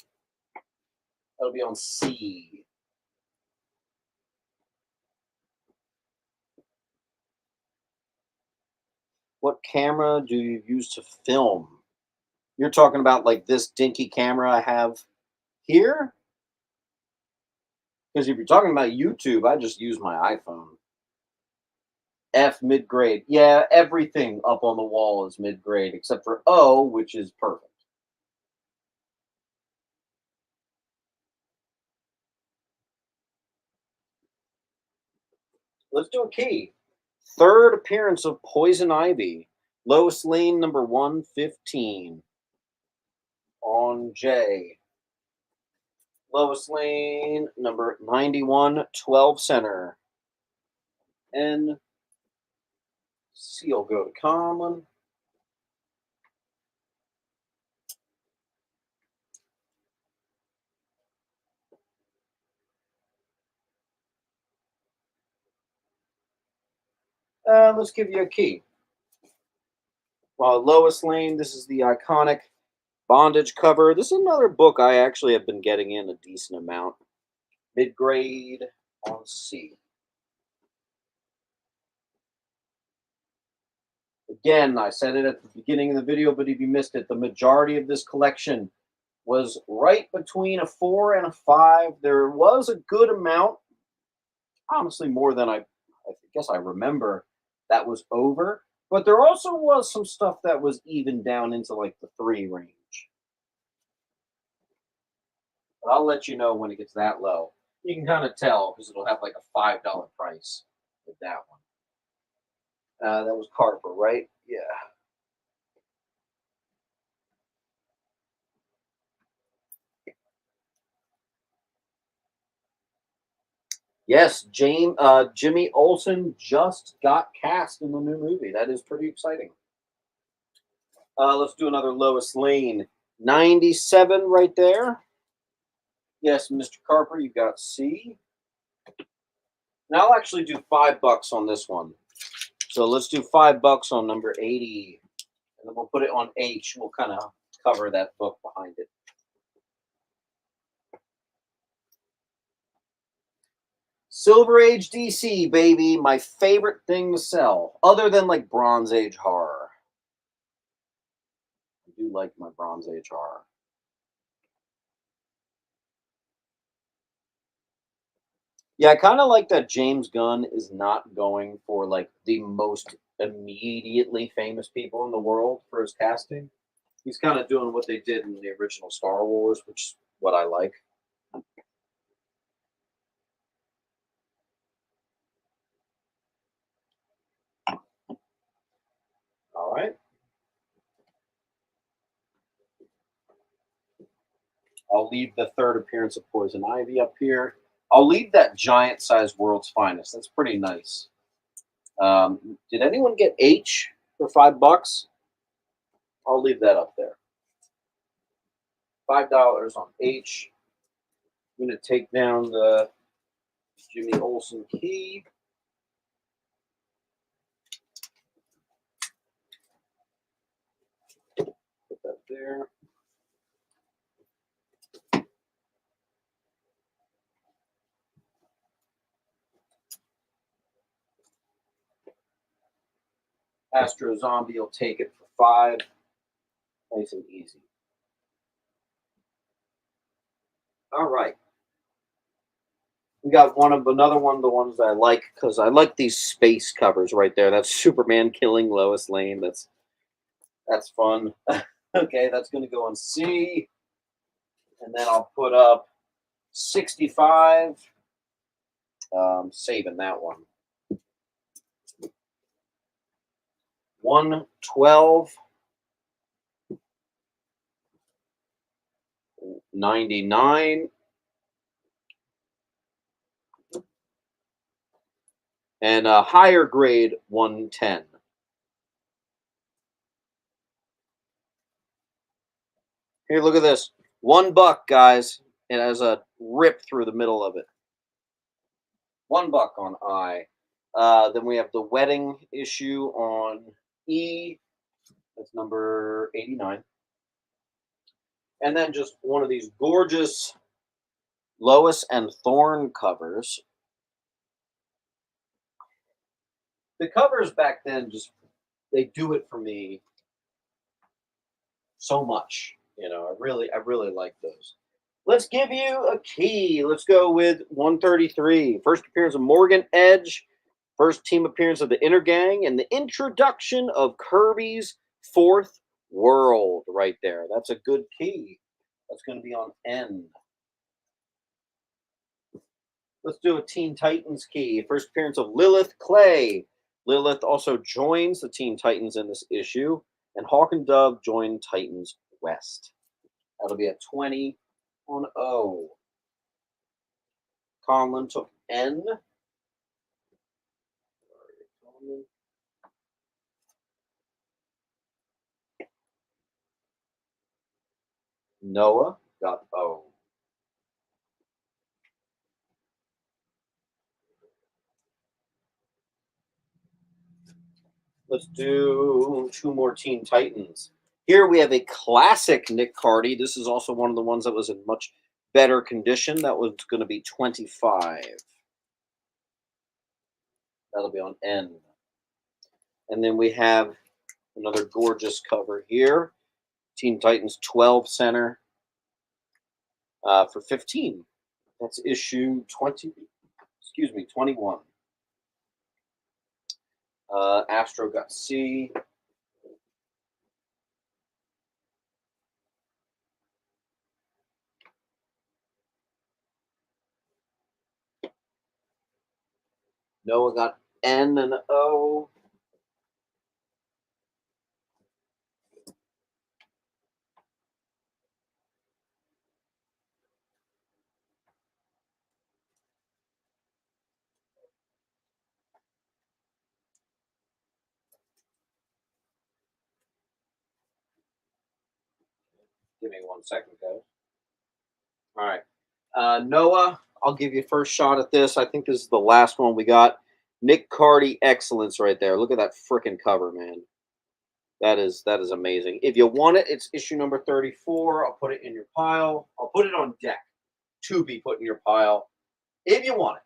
[SPEAKER 3] That'll be on C. What camera do you use to film? You're talking about like this dinky camera I have here? Because if you're talking about YouTube, I just use my iPhone. F mid-grade. Yeah, everything up on the wall is mid-grade except for O, which is perfect. Let's do a key. Third appearance of Poison Ivy. Lois Lane, number 115. On J. Lois Lane, number 91, 12 center. N. C will go to common. Let's give you a key. Lois Lane, this is the iconic Bondage cover. This is another book I actually have been getting in a decent amount. Mid-grade on C. Again, I said it at the beginning of the video, but if you missed it, the majority of this collection was right between a 4 and a 5. There was a good amount, honestly more than I guess I remember, that was over. But there also was some stuff that was even down into like the 3 range. But I'll let you know when it gets that low. You can kind of tell because it'll have like a $5 price with that one. That was Carper, right? Yeah. Yes, Jimmy Olsen just got cast in the new movie. That is pretty exciting. Let's do another Lois Lane. 97 right there. Yes, Mr. Carper, you got C. Now I'll actually do $5 on this one. So let's do $5 on number 80. And then we'll put it on H. We'll kind of cover that book behind it. Silver Age DC, baby. My favorite thing to sell. Other than like Bronze Age horror. I do like my Bronze Age horror. Yeah, I kind of like that James Gunn is not going for like the most immediately famous people in the world for his casting. He's kind of doing what they did in the original Star Wars, which is what I like. All right. I'll leave the third appearance of Poison Ivy up here. I'll leave that giant size World's Finest. That's pretty nice. Did anyone get H for $5? I'll leave that up there. $5 on H. I'm going to take down the Jimmy Olsen key. there. Astro Zombie will take it for 5. Nice and easy. All right. We got another one of the ones that I like because I like these space covers right there. That's Superman killing Lois Lane. That's fun. Okay, that's going to go on C. And then I'll put up 65. Saving that one. 112. 99. And a higher grade 110. Here, look at this. $1, guys. It has a rip through the middle of it. $1 on I. Then we have the wedding issue on E. That's number 89. And then just one of these gorgeous Lois and Thorn covers. The covers back then they do it for me so much. You know, I really like those. Let's give you a key. Let's go with 133. First appearance of Morgan Edge. First team appearance of the Inner Gang. And the introduction of Kirby's Fourth World right there. That's a good key. That's going to be on N. Let's do a Teen Titans key. First appearance of Lilith Clay. Lilith also joins the Teen Titans in this issue. And Hawk and Dove join Titans West. That'll be a 20 on O. Conlon took N. Noah got O. Let's do 2 more Teen Titans. Here we have a classic Nick Cardy. This is also one of the ones that was in much better condition. That was going to be 25. That'll be on N. And then we have another gorgeous cover here. Teen Titans 12 center for 15. That's issue 21. Astro got C. Noah got N and O. Give me 1 second, guys. All right. Noah, I'll give you first shot at this. I think this is the last one we got. Nick Cardy excellence right there. Look at that freaking cover, man. That is amazing. If you want it, it's issue number 34. I'll put it in your pile. I'll put it on deck to be put in your pile if you want it.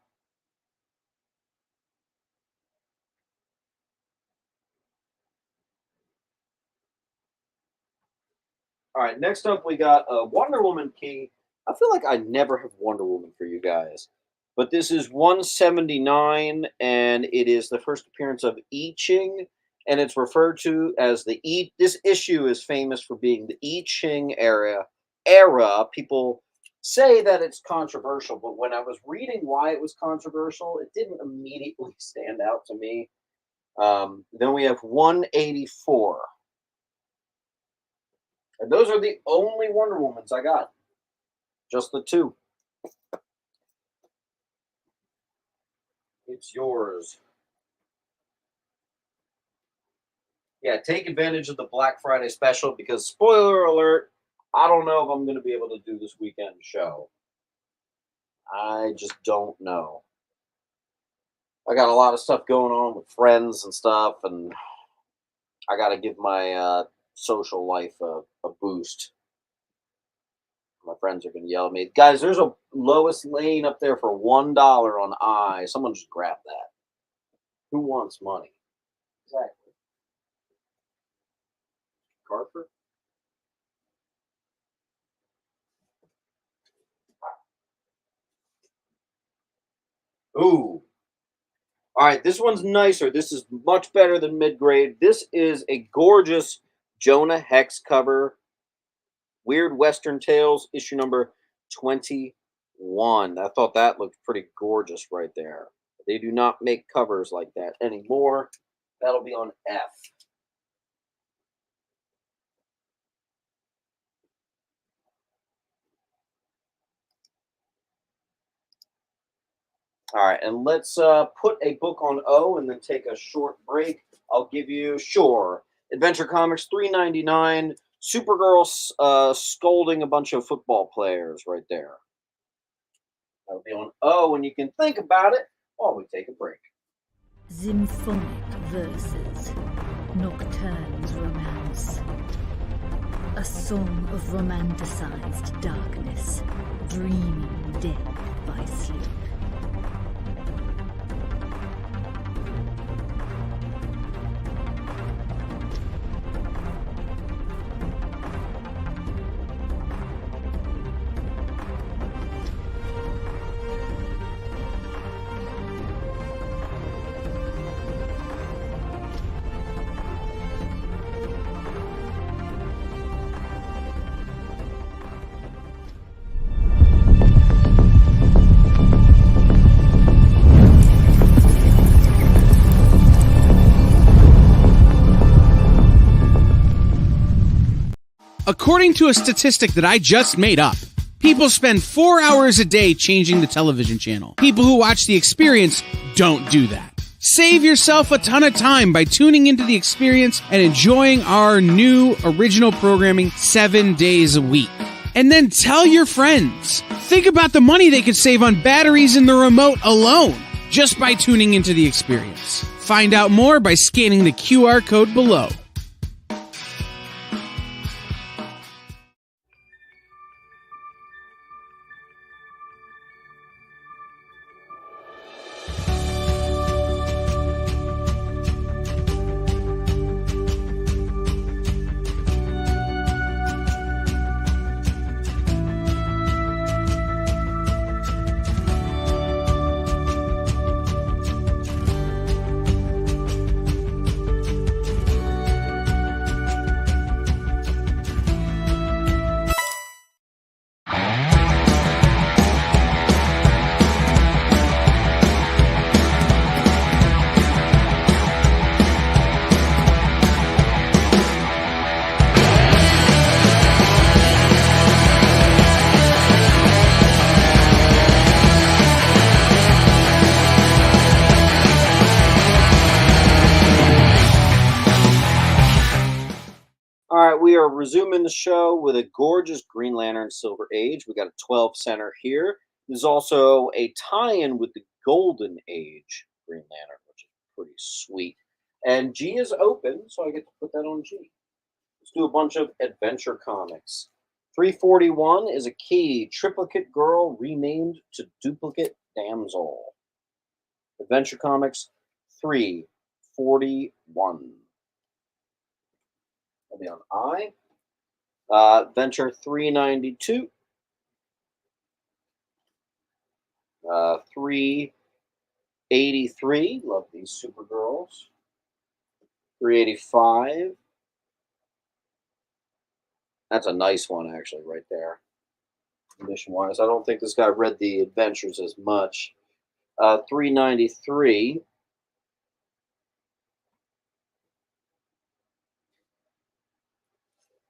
[SPEAKER 3] All right, next up we got a Wonder Woman key. I feel like I never have Wonder Woman for you guys. But this is 179, and it is the first appearance of I Ching, and it's referred to as the I. This issue is famous for being the I Ching era. People say that it's controversial, but when I was reading why it was controversial, it didn't immediately stand out to me. Then we have 184. And those are the only Wonder Womans I got. Just the 2. It's yours. Yeah, take advantage of the Black Friday special because, spoiler alert, I don't know if I'm going to be able to do this weekend show. I just don't know. I got a lot of stuff going on with friends and stuff, and I got to give my social life a boost. My friends are going to yell at me. Guys, there's a Lois Lane up there for $1 on I. Someone just grab that. Who wants money? Exactly. Carper? Ooh. All right, this one's nicer. This is much better than mid-grade. This is a gorgeous Jonah Hex cover. Weird Western Tales, issue number 21. I thought that looked pretty gorgeous right there. They do not make covers like that anymore. That'll be on F. All right, and let's put a book on O and then take a short break. I'll give you, sure, Adventure Comics $3.99. Supergirl scolding a bunch of football players right there. That'll be on O, and you can think about it while we take a break.
[SPEAKER 4] Symphonic verses, Nocturne's romance. A song of romanticized darkness, dreaming death by sleep.
[SPEAKER 5] According to a statistic that I just made up, people spend 4 hours a day changing the television channel. People who watch The Experience don't do that. Save yourself a ton of time by tuning into The Experience and enjoying our new original programming 7 days a week. And then tell your friends. Think about the money they could save on batteries in the remote alone just by tuning into The Experience. Find out more by scanning the QR code below.
[SPEAKER 3] We are resuming the show with a gorgeous Green Lantern Silver Age. We got a 12 center here. There's also a tie-in with the Golden Age Green Lantern, which is pretty sweet. And G is open, so I get to put that on G. Let's do a bunch of Adventure Comics. 341 is a key. Triplicate Girl renamed to Duplicate Damsel. Adventure Comics 341. I'll be on I. Venture 392. 383. Love these Supergirls. 385. That's a nice one, actually, right there. Condition-wise, I don't think this guy read the Adventures as much. 393.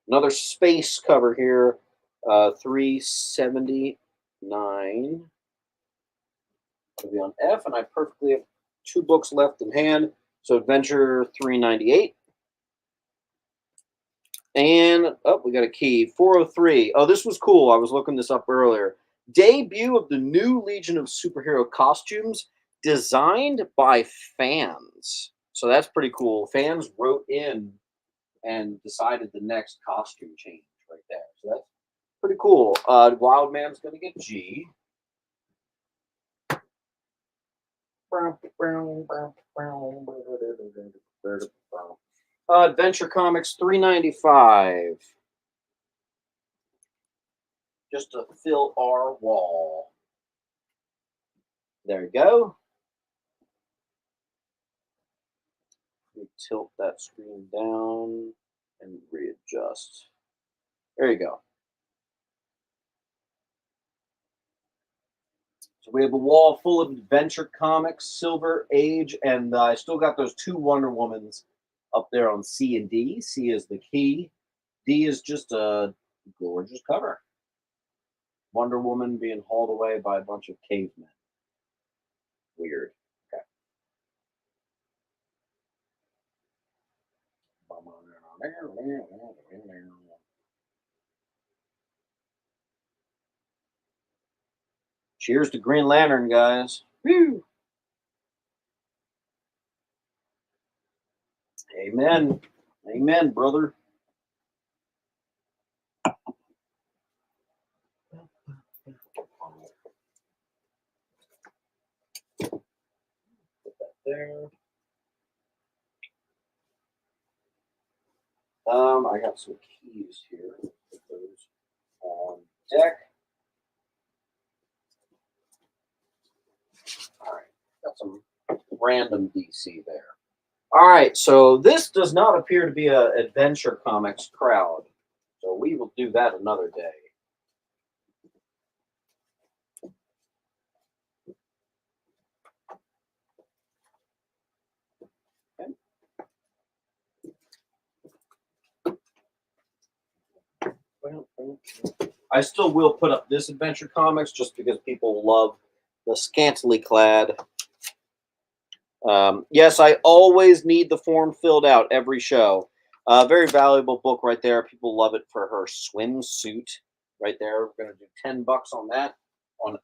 [SPEAKER 3] Another space cover here, 379. It'll be on F, and I perfectly have 2 books left in hand. So Adventure 398. And, oh, we got a key, 403. Oh, this was cool. I was looking this up earlier. Debut of the new Legion of Superhero costumes designed by fans. So that's pretty cool. Fans wrote in and decided the next costume change right there. So that's pretty cool. Wildman's going to get G. Adventure Comics $3.95. Just to fill our wall. There you go. We tilt that screen down and readjust. There you go. So we have a wall full of Adventure Comics, Silver Age, and I still got those 2 Wonder Womans up there on C and D. C is the key. D is just a gorgeous cover. Wonder Woman being hauled away by a bunch of cavemen. Weird. Okay. Cheers to Green Lantern, guys. Woo! Amen. Amen, brother. Put that there. I got some keys here. Put those on deck. All right, got some random DC there. All right, so this does not appear to be an Adventure Comics crowd, so we will do that another day. I still will put up this Adventure Comics just because people love the scantily clad. Yes, I always need the form filled out every show. Very valuable book right there. People love it for her swimsuit right there. We're going to do $10 on that. On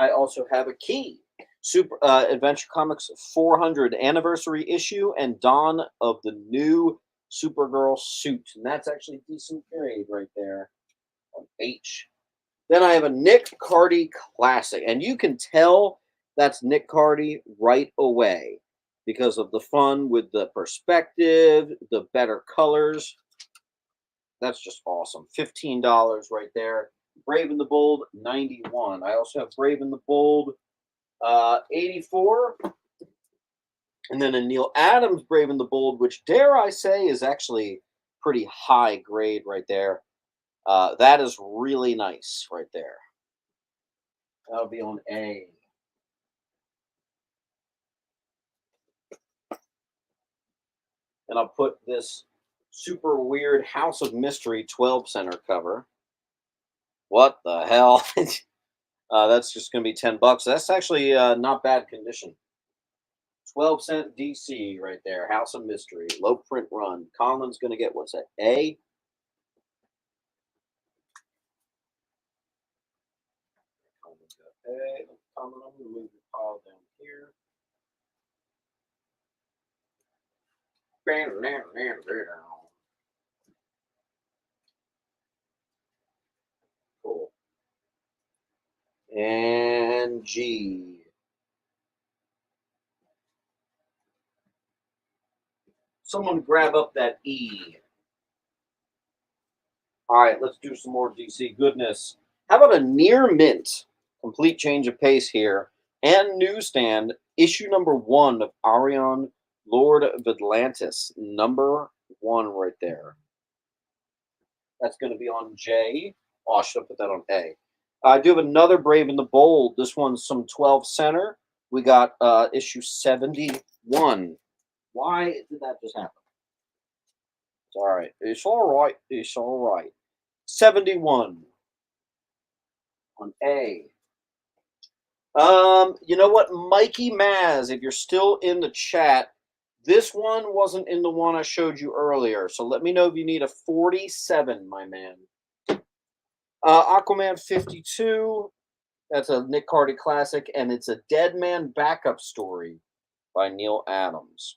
[SPEAKER 3] I also have a key. Super Adventure Comics 400 anniversary issue and dawn of the new Supergirl suit. And that's actually decent grade right there on H. Then I have a Nick Cardy classic. And you can tell that's Nick Cardy right away because of the fun with the perspective, the better colors. That's just awesome. $15 right there. Brave and the Bold, 91. I also have Brave and the Bold, 84. And then a Neil Adams Brave and the Bold, which dare I say is actually pretty high grade right there. That is really nice right there. That'll be on A. And I'll put this super weird House of Mystery 12 center cover. What the hell? That's just going to be $10. That's actually not bad condition. 12 cent DC right there. House of Mystery. Low print run. Colin's going to get, what's that, A? Colin's got A. Colin, I'm going to move your pile down here. Cool. And G. Someone grab up that E. All right, let's do some more DC goodness. How about a near mint? Complete change of pace here. And newsstand, issue number 1 of Arion, Lord of Atlantis. Number 1 right there. That's going to be on J. Oh, I should have put that on A. I do have another Brave and the Bold. This one's some 12 center. We got issue 71. Why did that just happen? It's all right. It's all right. It's all right. 71 on A. You know what? Mikey Maz, if you're still in the chat, this one wasn't in the one I showed you earlier. So let me know if you need a 47, my man. Aquaman 52. That's a Nick Cardy classic, and it's a Dead Man backup story by Neil Adams.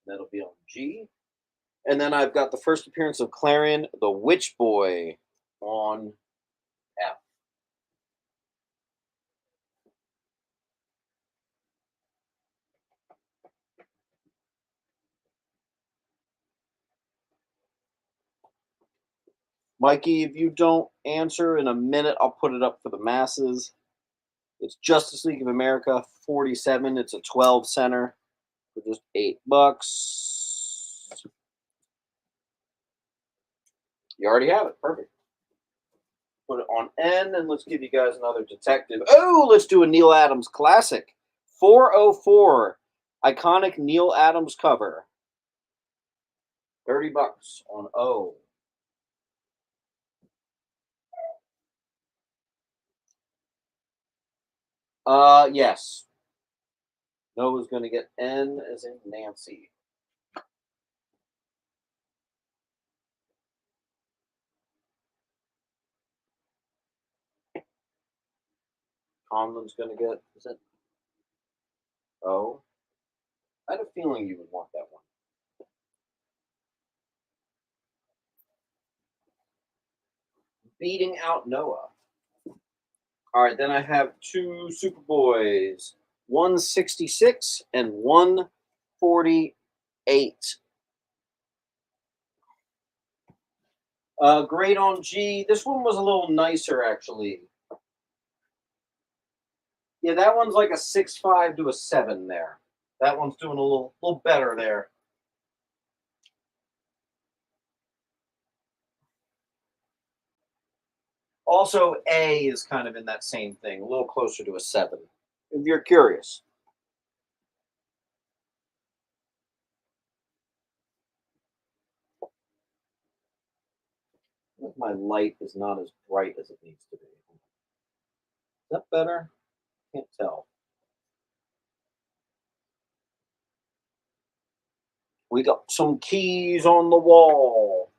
[SPEAKER 3] That'll be on G. And then I've got the first appearance of Clarion, the Witch Boy, on F. Mikey, if you don't answer in a minute, I'll put it up for the masses. It's Justice League of America 47. It's a 12 center for just $8. You already have it. Perfect. Put it on N, and let's give you guys another detective. Oh, let's do a Neil Adams classic. 404. Iconic Neil Adams cover. $30 on O. Yes. Noah's going to get N as in Nancy. Conlon's going to get, is it O? I had a feeling you would want that one. Beating out Noah. All right, then I have two Superboys, 166 and 148. Great on G. This one was a little nicer, actually. Yeah, that one's like a 6.5 to a 7 there. That one's doing a little better there. Also, A is kind of in that same thing, a little closer to a 7, if you're curious. My light is not as bright as it needs to be. Is that better? Can't tell. We got some keys on the wall.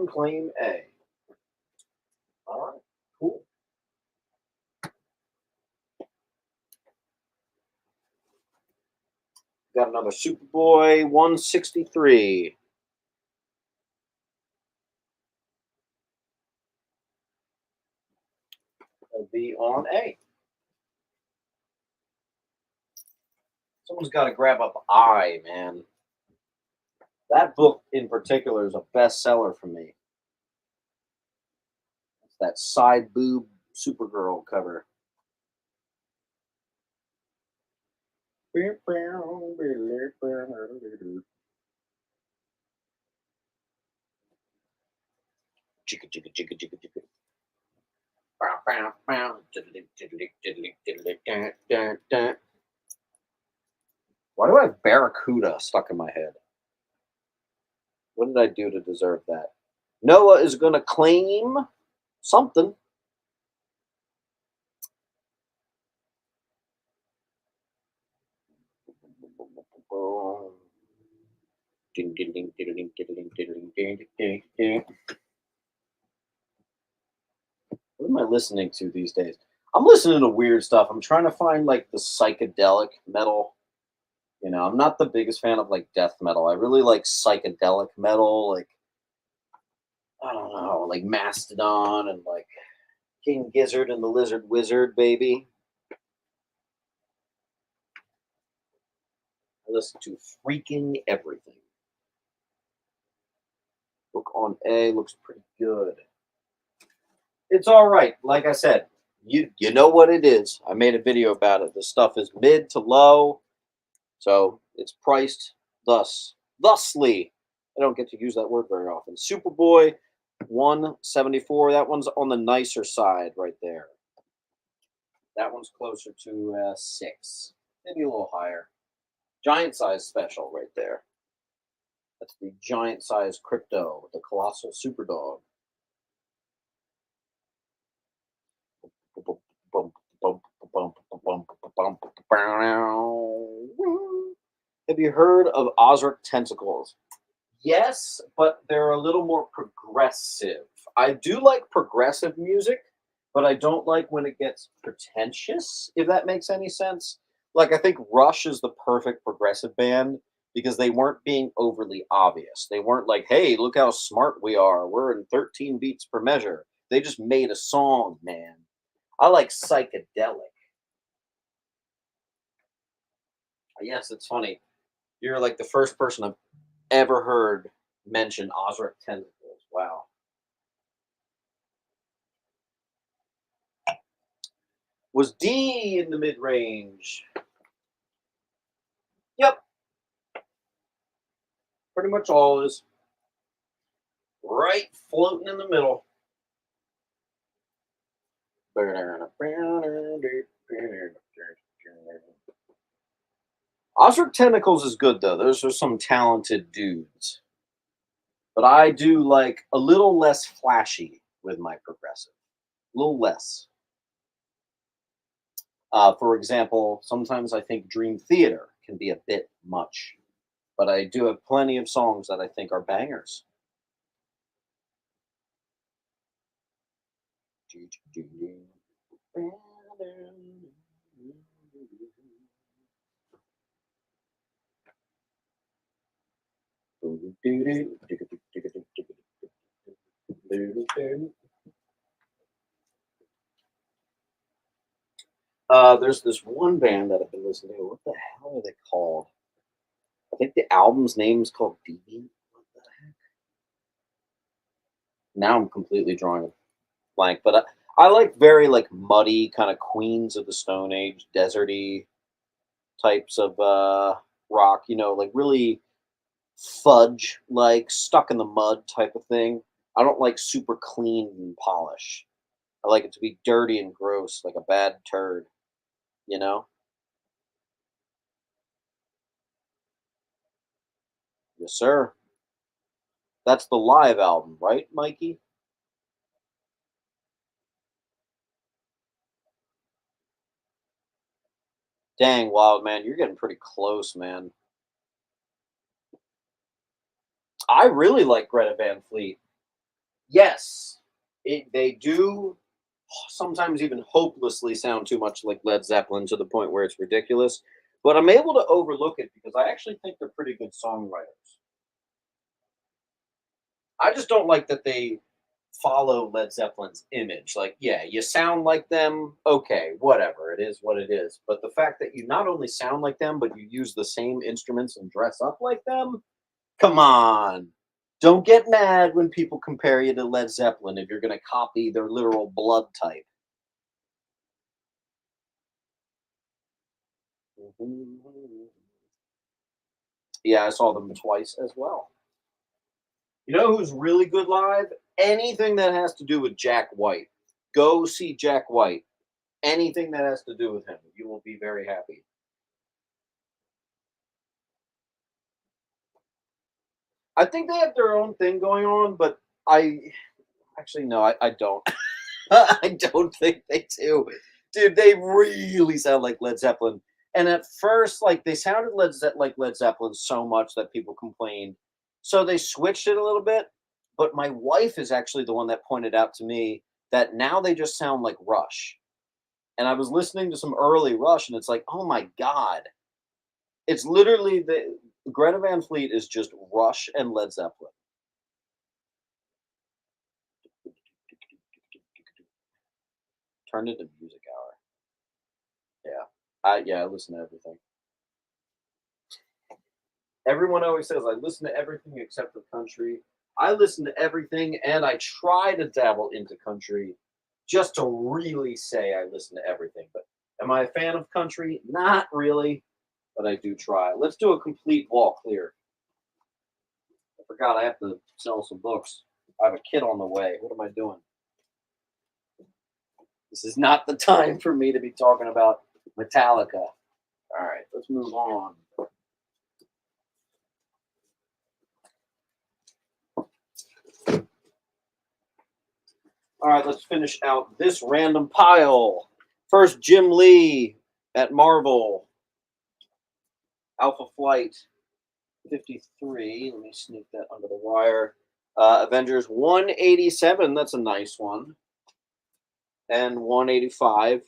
[SPEAKER 3] Claim A. All right, cool. Got another Superboy, 163. It'll be on A. Someone's got to grab up I, man. That book in particular is a bestseller for me. It's that side boob Supergirl cover. Chicka chicka chicka chicka chicka. Why do I have Barracuda stuck in my head? What did I do to deserve that? Noah is going to claim something. What am I listening to these days? I'm listening to weird stuff. I'm trying to find like the psychedelic metal. You know, I'm not the biggest fan of like death metal. I really like psychedelic metal, like I don't know, like Mastodon and like King Gizzard and the Lizard Wizard, baby. I listen to freaking everything. Book on A looks pretty good. It's all right. Like I said, you know what it is. I made a video about it. The stuff is mid to low, so it's priced thusly. I don't get to use that word very often. Superboy, 174. That one's on the nicer side right there. That one's closer to 6, maybe a little higher. Giant size special right there. That's the giant size Crypto, the Colossal Superdog. Have you heard of Ozric Tentacles? Yes, but they're a little more progressive. I do like progressive music, but I don't like when it gets pretentious, if that makes any sense. Like, I think Rush is the perfect progressive band because they weren't being overly obvious. They weren't like, hey, look how smart we are. We're in 13 beats per measure. They just made a song, man. I like psychedelic. Yes, it's funny. You're like the first person I've ever heard mention Ozric Tentacles. Wow. Was D in the mid range? Yep. Pretty much always. Right floating in the middle. Ozric Tentacles is good though. Those are some talented dudes. But I do like a little less flashy with my progressive. A little less. For example, sometimes I think Dream Theater can be a bit much. But I do have plenty of songs that I think are bangers. There's this one band that I've been listening to. What the hell are they called? I think the album's name is called Deviant. What the heck? Now I'm completely drawing a blank, but I like very like muddy kind of Queens of the Stone Age, deserty types of rock. You know, like really fudge, like stuck in the mud type of thing. I don't like super clean and polished. I like it to be dirty and gross, like a bad turd. You know? Yes, sir. That's the live album, right, Mikey? Dang, Wild Man, you're getting pretty close, man. I really like Greta Van Fleet. Yes, they do sometimes even hopelessly sound too much like Led Zeppelin to the point where it's ridiculous. But I'm able to overlook it because I actually think they're pretty good songwriters. I just don't like that they follow Led Zeppelin's image. Like, yeah, you sound like them. Okay, whatever. It is what it is. But the fact that you not only sound like them, but you use the same instruments and dress up like them, come on. Don't get mad when people compare you to Led Zeppelin if you're going to copy their literal blood type. Yeah, I saw them twice as well. You know who's really good live? Anything that has to do with Jack White. Go see Jack White. Anything that has to do with him. You will be very happy. I think they have their own thing going on, but I don't. I don't think they do. Dude, they really sound like Led Zeppelin. And at first, like they sounded like Led Zeppelin so much that people complained. So they switched it a little bit. But my wife is actually the one that pointed out to me that now they just sound like Rush. And I was listening to some early Rush, and it's like, oh my god, it's literally the Greta Van Fleet is just Rush and Led Zeppelin. Turned into music hour. I listen to everything. Everyone always says I listen to everything except for country. I listen to everything, and I try to dabble into country just to really say I listen to everything. But am I a fan of country? Not really, but I do try. Let's do a complete wall clear. I forgot I have to sell some books. I have a kid on the way. What am I doing? This is not the time for me to be talking about Metallica. All right, let's move on. All right, let's finish out this random pile. First, Jim Lee at Marvel. Alpha Flight 53. Let me sneak that under the wire. Avengers 187, that's a nice one. And 185.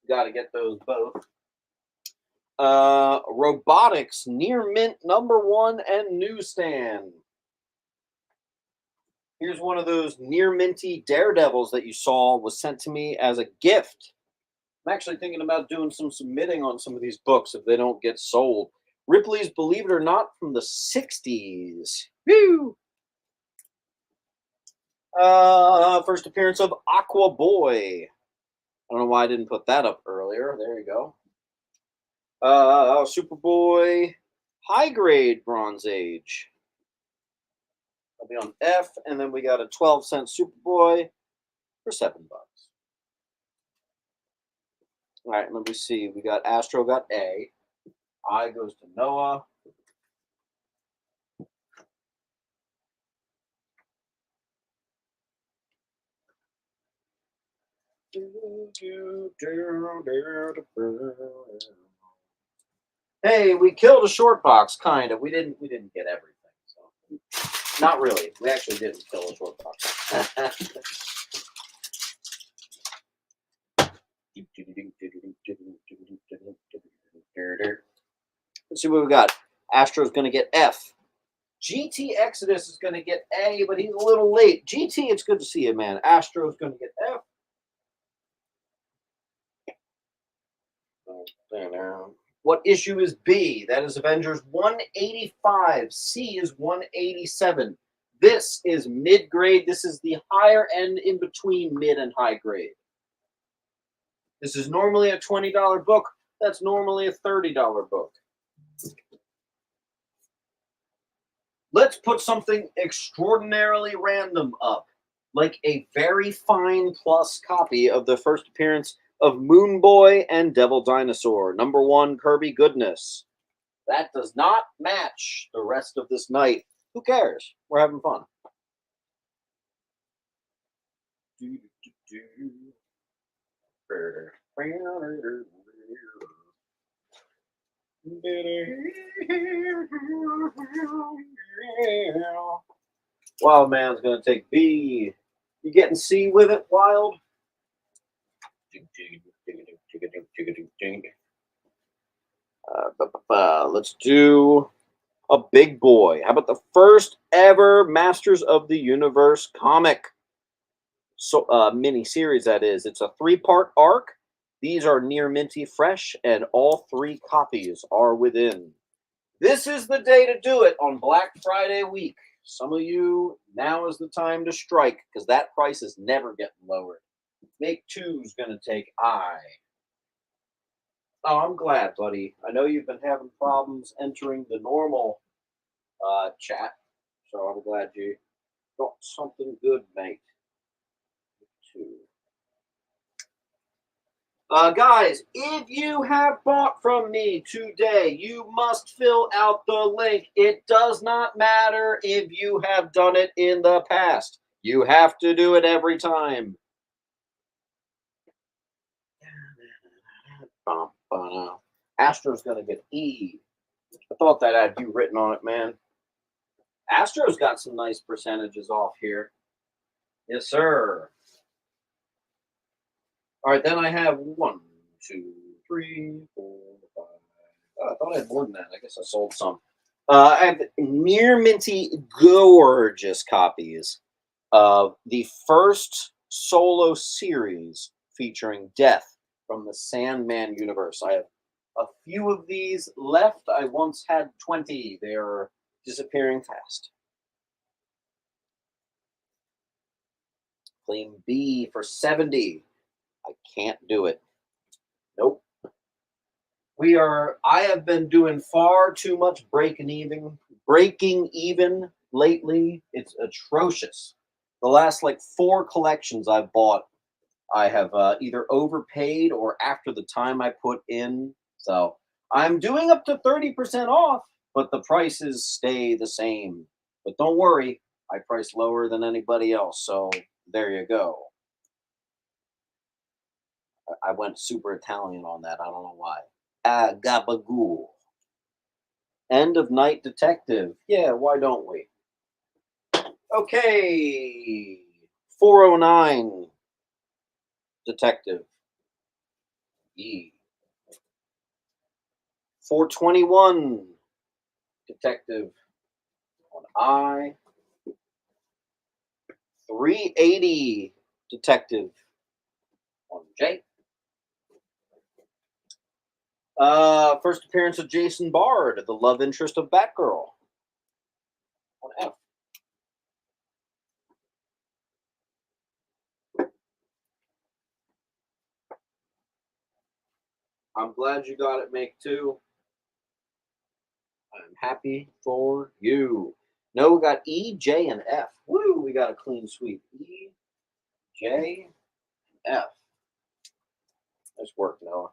[SPEAKER 3] Got to get those both. Robotics, near mint #1 and newsstand. Here's one of those near minty Daredevils that you saw was sent to me as a gift. I'm actually thinking about doing some submitting on some of these books if they don't get sold. Ripley's Believe It or Not from the 60s. Woo! First appearance of Aqua Boy. I don't know why I didn't put that up earlier. There you go. Superboy High Grade Bronze Age. I'll be on F, and then we got a 12-cent Superboy for $7. All right, let me see. We got Astro got A. I goes to Noah. Hey, we killed a short box, kind of. We didn't get everything, so not really. We actually didn't kill a short box. Let's see what we got. Astro's going to get F. GT Exodus is going to get A, but he's a little late. GT, it's good to see you, man. Astro's going to get F. What issue is B? That is Avengers 185. C is 187. This is mid-grade. This is the higher end in between mid and high grade. This is normally a $20 book. That's normally a $30 book. Let's put something extraordinarily random up, like a very fine plus copy of the first appearance of Moon Boy and Devil Dinosaur, #1 Kirby Goodness. That does not match the rest of this night. Who cares? We're having fun. Wild Man's going to take B. You getting C with it, Wild? Let's do a big boy. How about the first ever Masters of the Universe comic? Mini series, that is. It's a 3-part arc. These are near minty fresh, and all 3 copies are within. This is the day to do it on Black Friday week. Some of you, now is the time to strike, because that price is never getting lowered. Make Two's going to take I. Oh, I'm glad, buddy. I know you've been having problems entering the normal chat, so I'm glad you got something good, mate. Guys, if you have bought from me today, you must fill out the link. It does not matter if you have done it in the past. You have to do it every time. Astro's going to get E. I thought that had you written on it, man. Astro's got some nice percentages off here. Yes, sir. All right, then I have 1, 2, 3, 4, 5. Oh, I thought I had more than that. I guess I sold some. I have near minty, gorgeous copies of the first solo series featuring Death from the Sandman universe. I have a few of these left. I once had 20. They are disappearing fast. Claim B for 70. I can't do it. Nope. I have been doing far too much breaking even lately. It's atrocious. The last 4 collections I've bought, I have either overpaid or after the time I put in. So I'm doing up to 30% off, but the prices stay the same. But don't worry, I price lower than anybody else. So there you go. I went super Italian on that. I don't know why. Gabagool. End of Night Detective. Yeah, why don't we? Okay. 409. Detective. E. 421. Detective on I. 380. Detective on J. First appearance of Jason Bard, the love interest of Batgirl, on F. I'm glad you got it, Make Two. I'm happy for you. No, we got E, J, and F. Woo, we got a clean sweep. E, J, F. Nice work, Noah.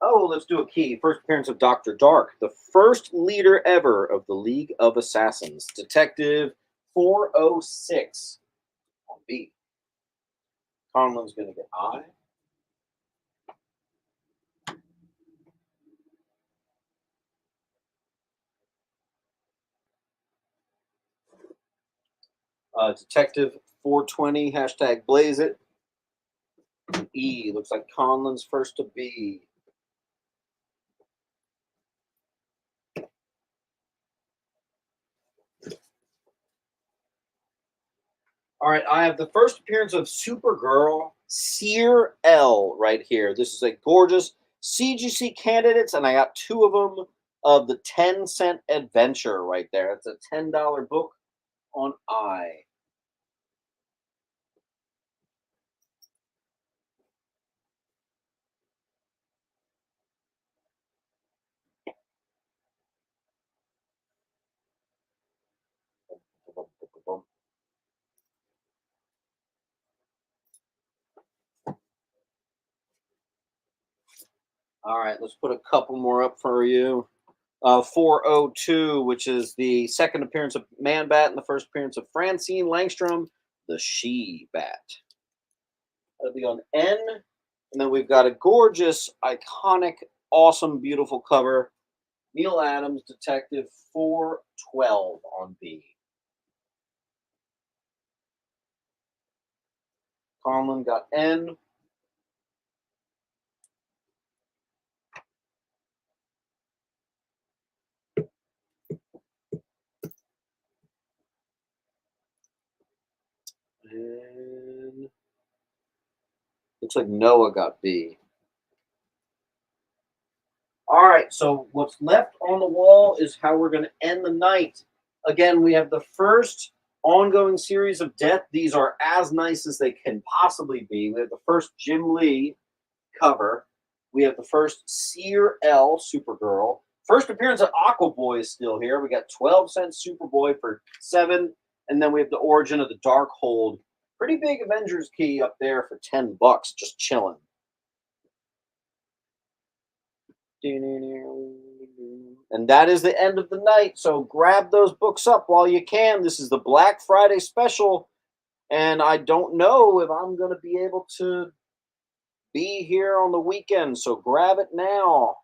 [SPEAKER 3] Oh, let's do a key. First appearance of Dr. Dark, the first leader ever of the League of Assassins. Detective 406 on B. Conlon's going to get I. Detective 420, hashtag blaze it. E, looks like Conlon's first to B. All right, I have the first appearance of Supergirl, Seer L right here. This is a gorgeous CGC candidates, and I got two of them of the 10-cent adventure right there. It's a $10 book on I. All right, let's put a couple more up for you. 402, which is the second appearance of Man Bat and the first appearance of Francine Langstrom, the She Bat. That'll be on N. And then we've got a gorgeous, iconic, awesome, beautiful cover. Neil Adams, Detective 412 on B. Conlon got N. And looks like Noah got B. All right, so what's left on the wall is how we're going to end the night. Again, we have the first ongoing series of Death. These are as nice as they can possibly be. We have the first Jim Lee cover. We have the first Seer L Supergirl. First appearance of Aquaboy is still here. We got 12-cent Superboy for 7. And then we have the origin of the Darkhold. Pretty big Avengers key up there for $10, just chilling. And that is the end of the night. So grab those books up while you can. This is the Black Friday special. And I don't know if I'm going to be able to be here on the weekend. So grab it now.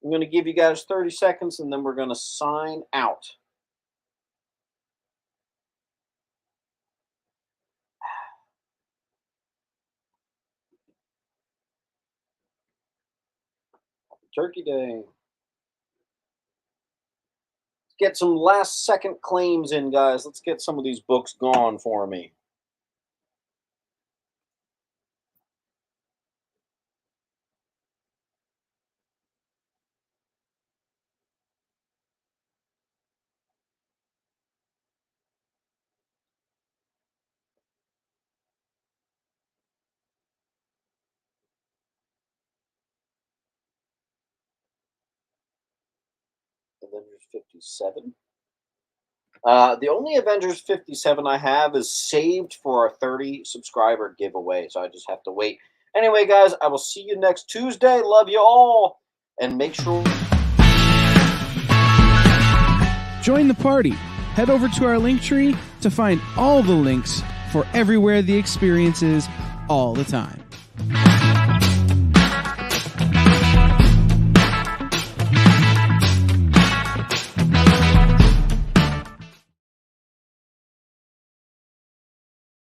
[SPEAKER 3] I'm going to give you guys 30 seconds and then we're going to sign out. Turkey Day. Let's get some last second claims in, guys. Let's get some of these books gone for me. Avengers 57. The only Avengers 57 I have is saved for our 30 subscriber giveaway, so I just have to wait. Anyway, guys, I will see you next Tuesday. Love you all, and make sure...
[SPEAKER 5] Join the party. Head over to our Linktree to find all the links for everywhere the experience is all the time.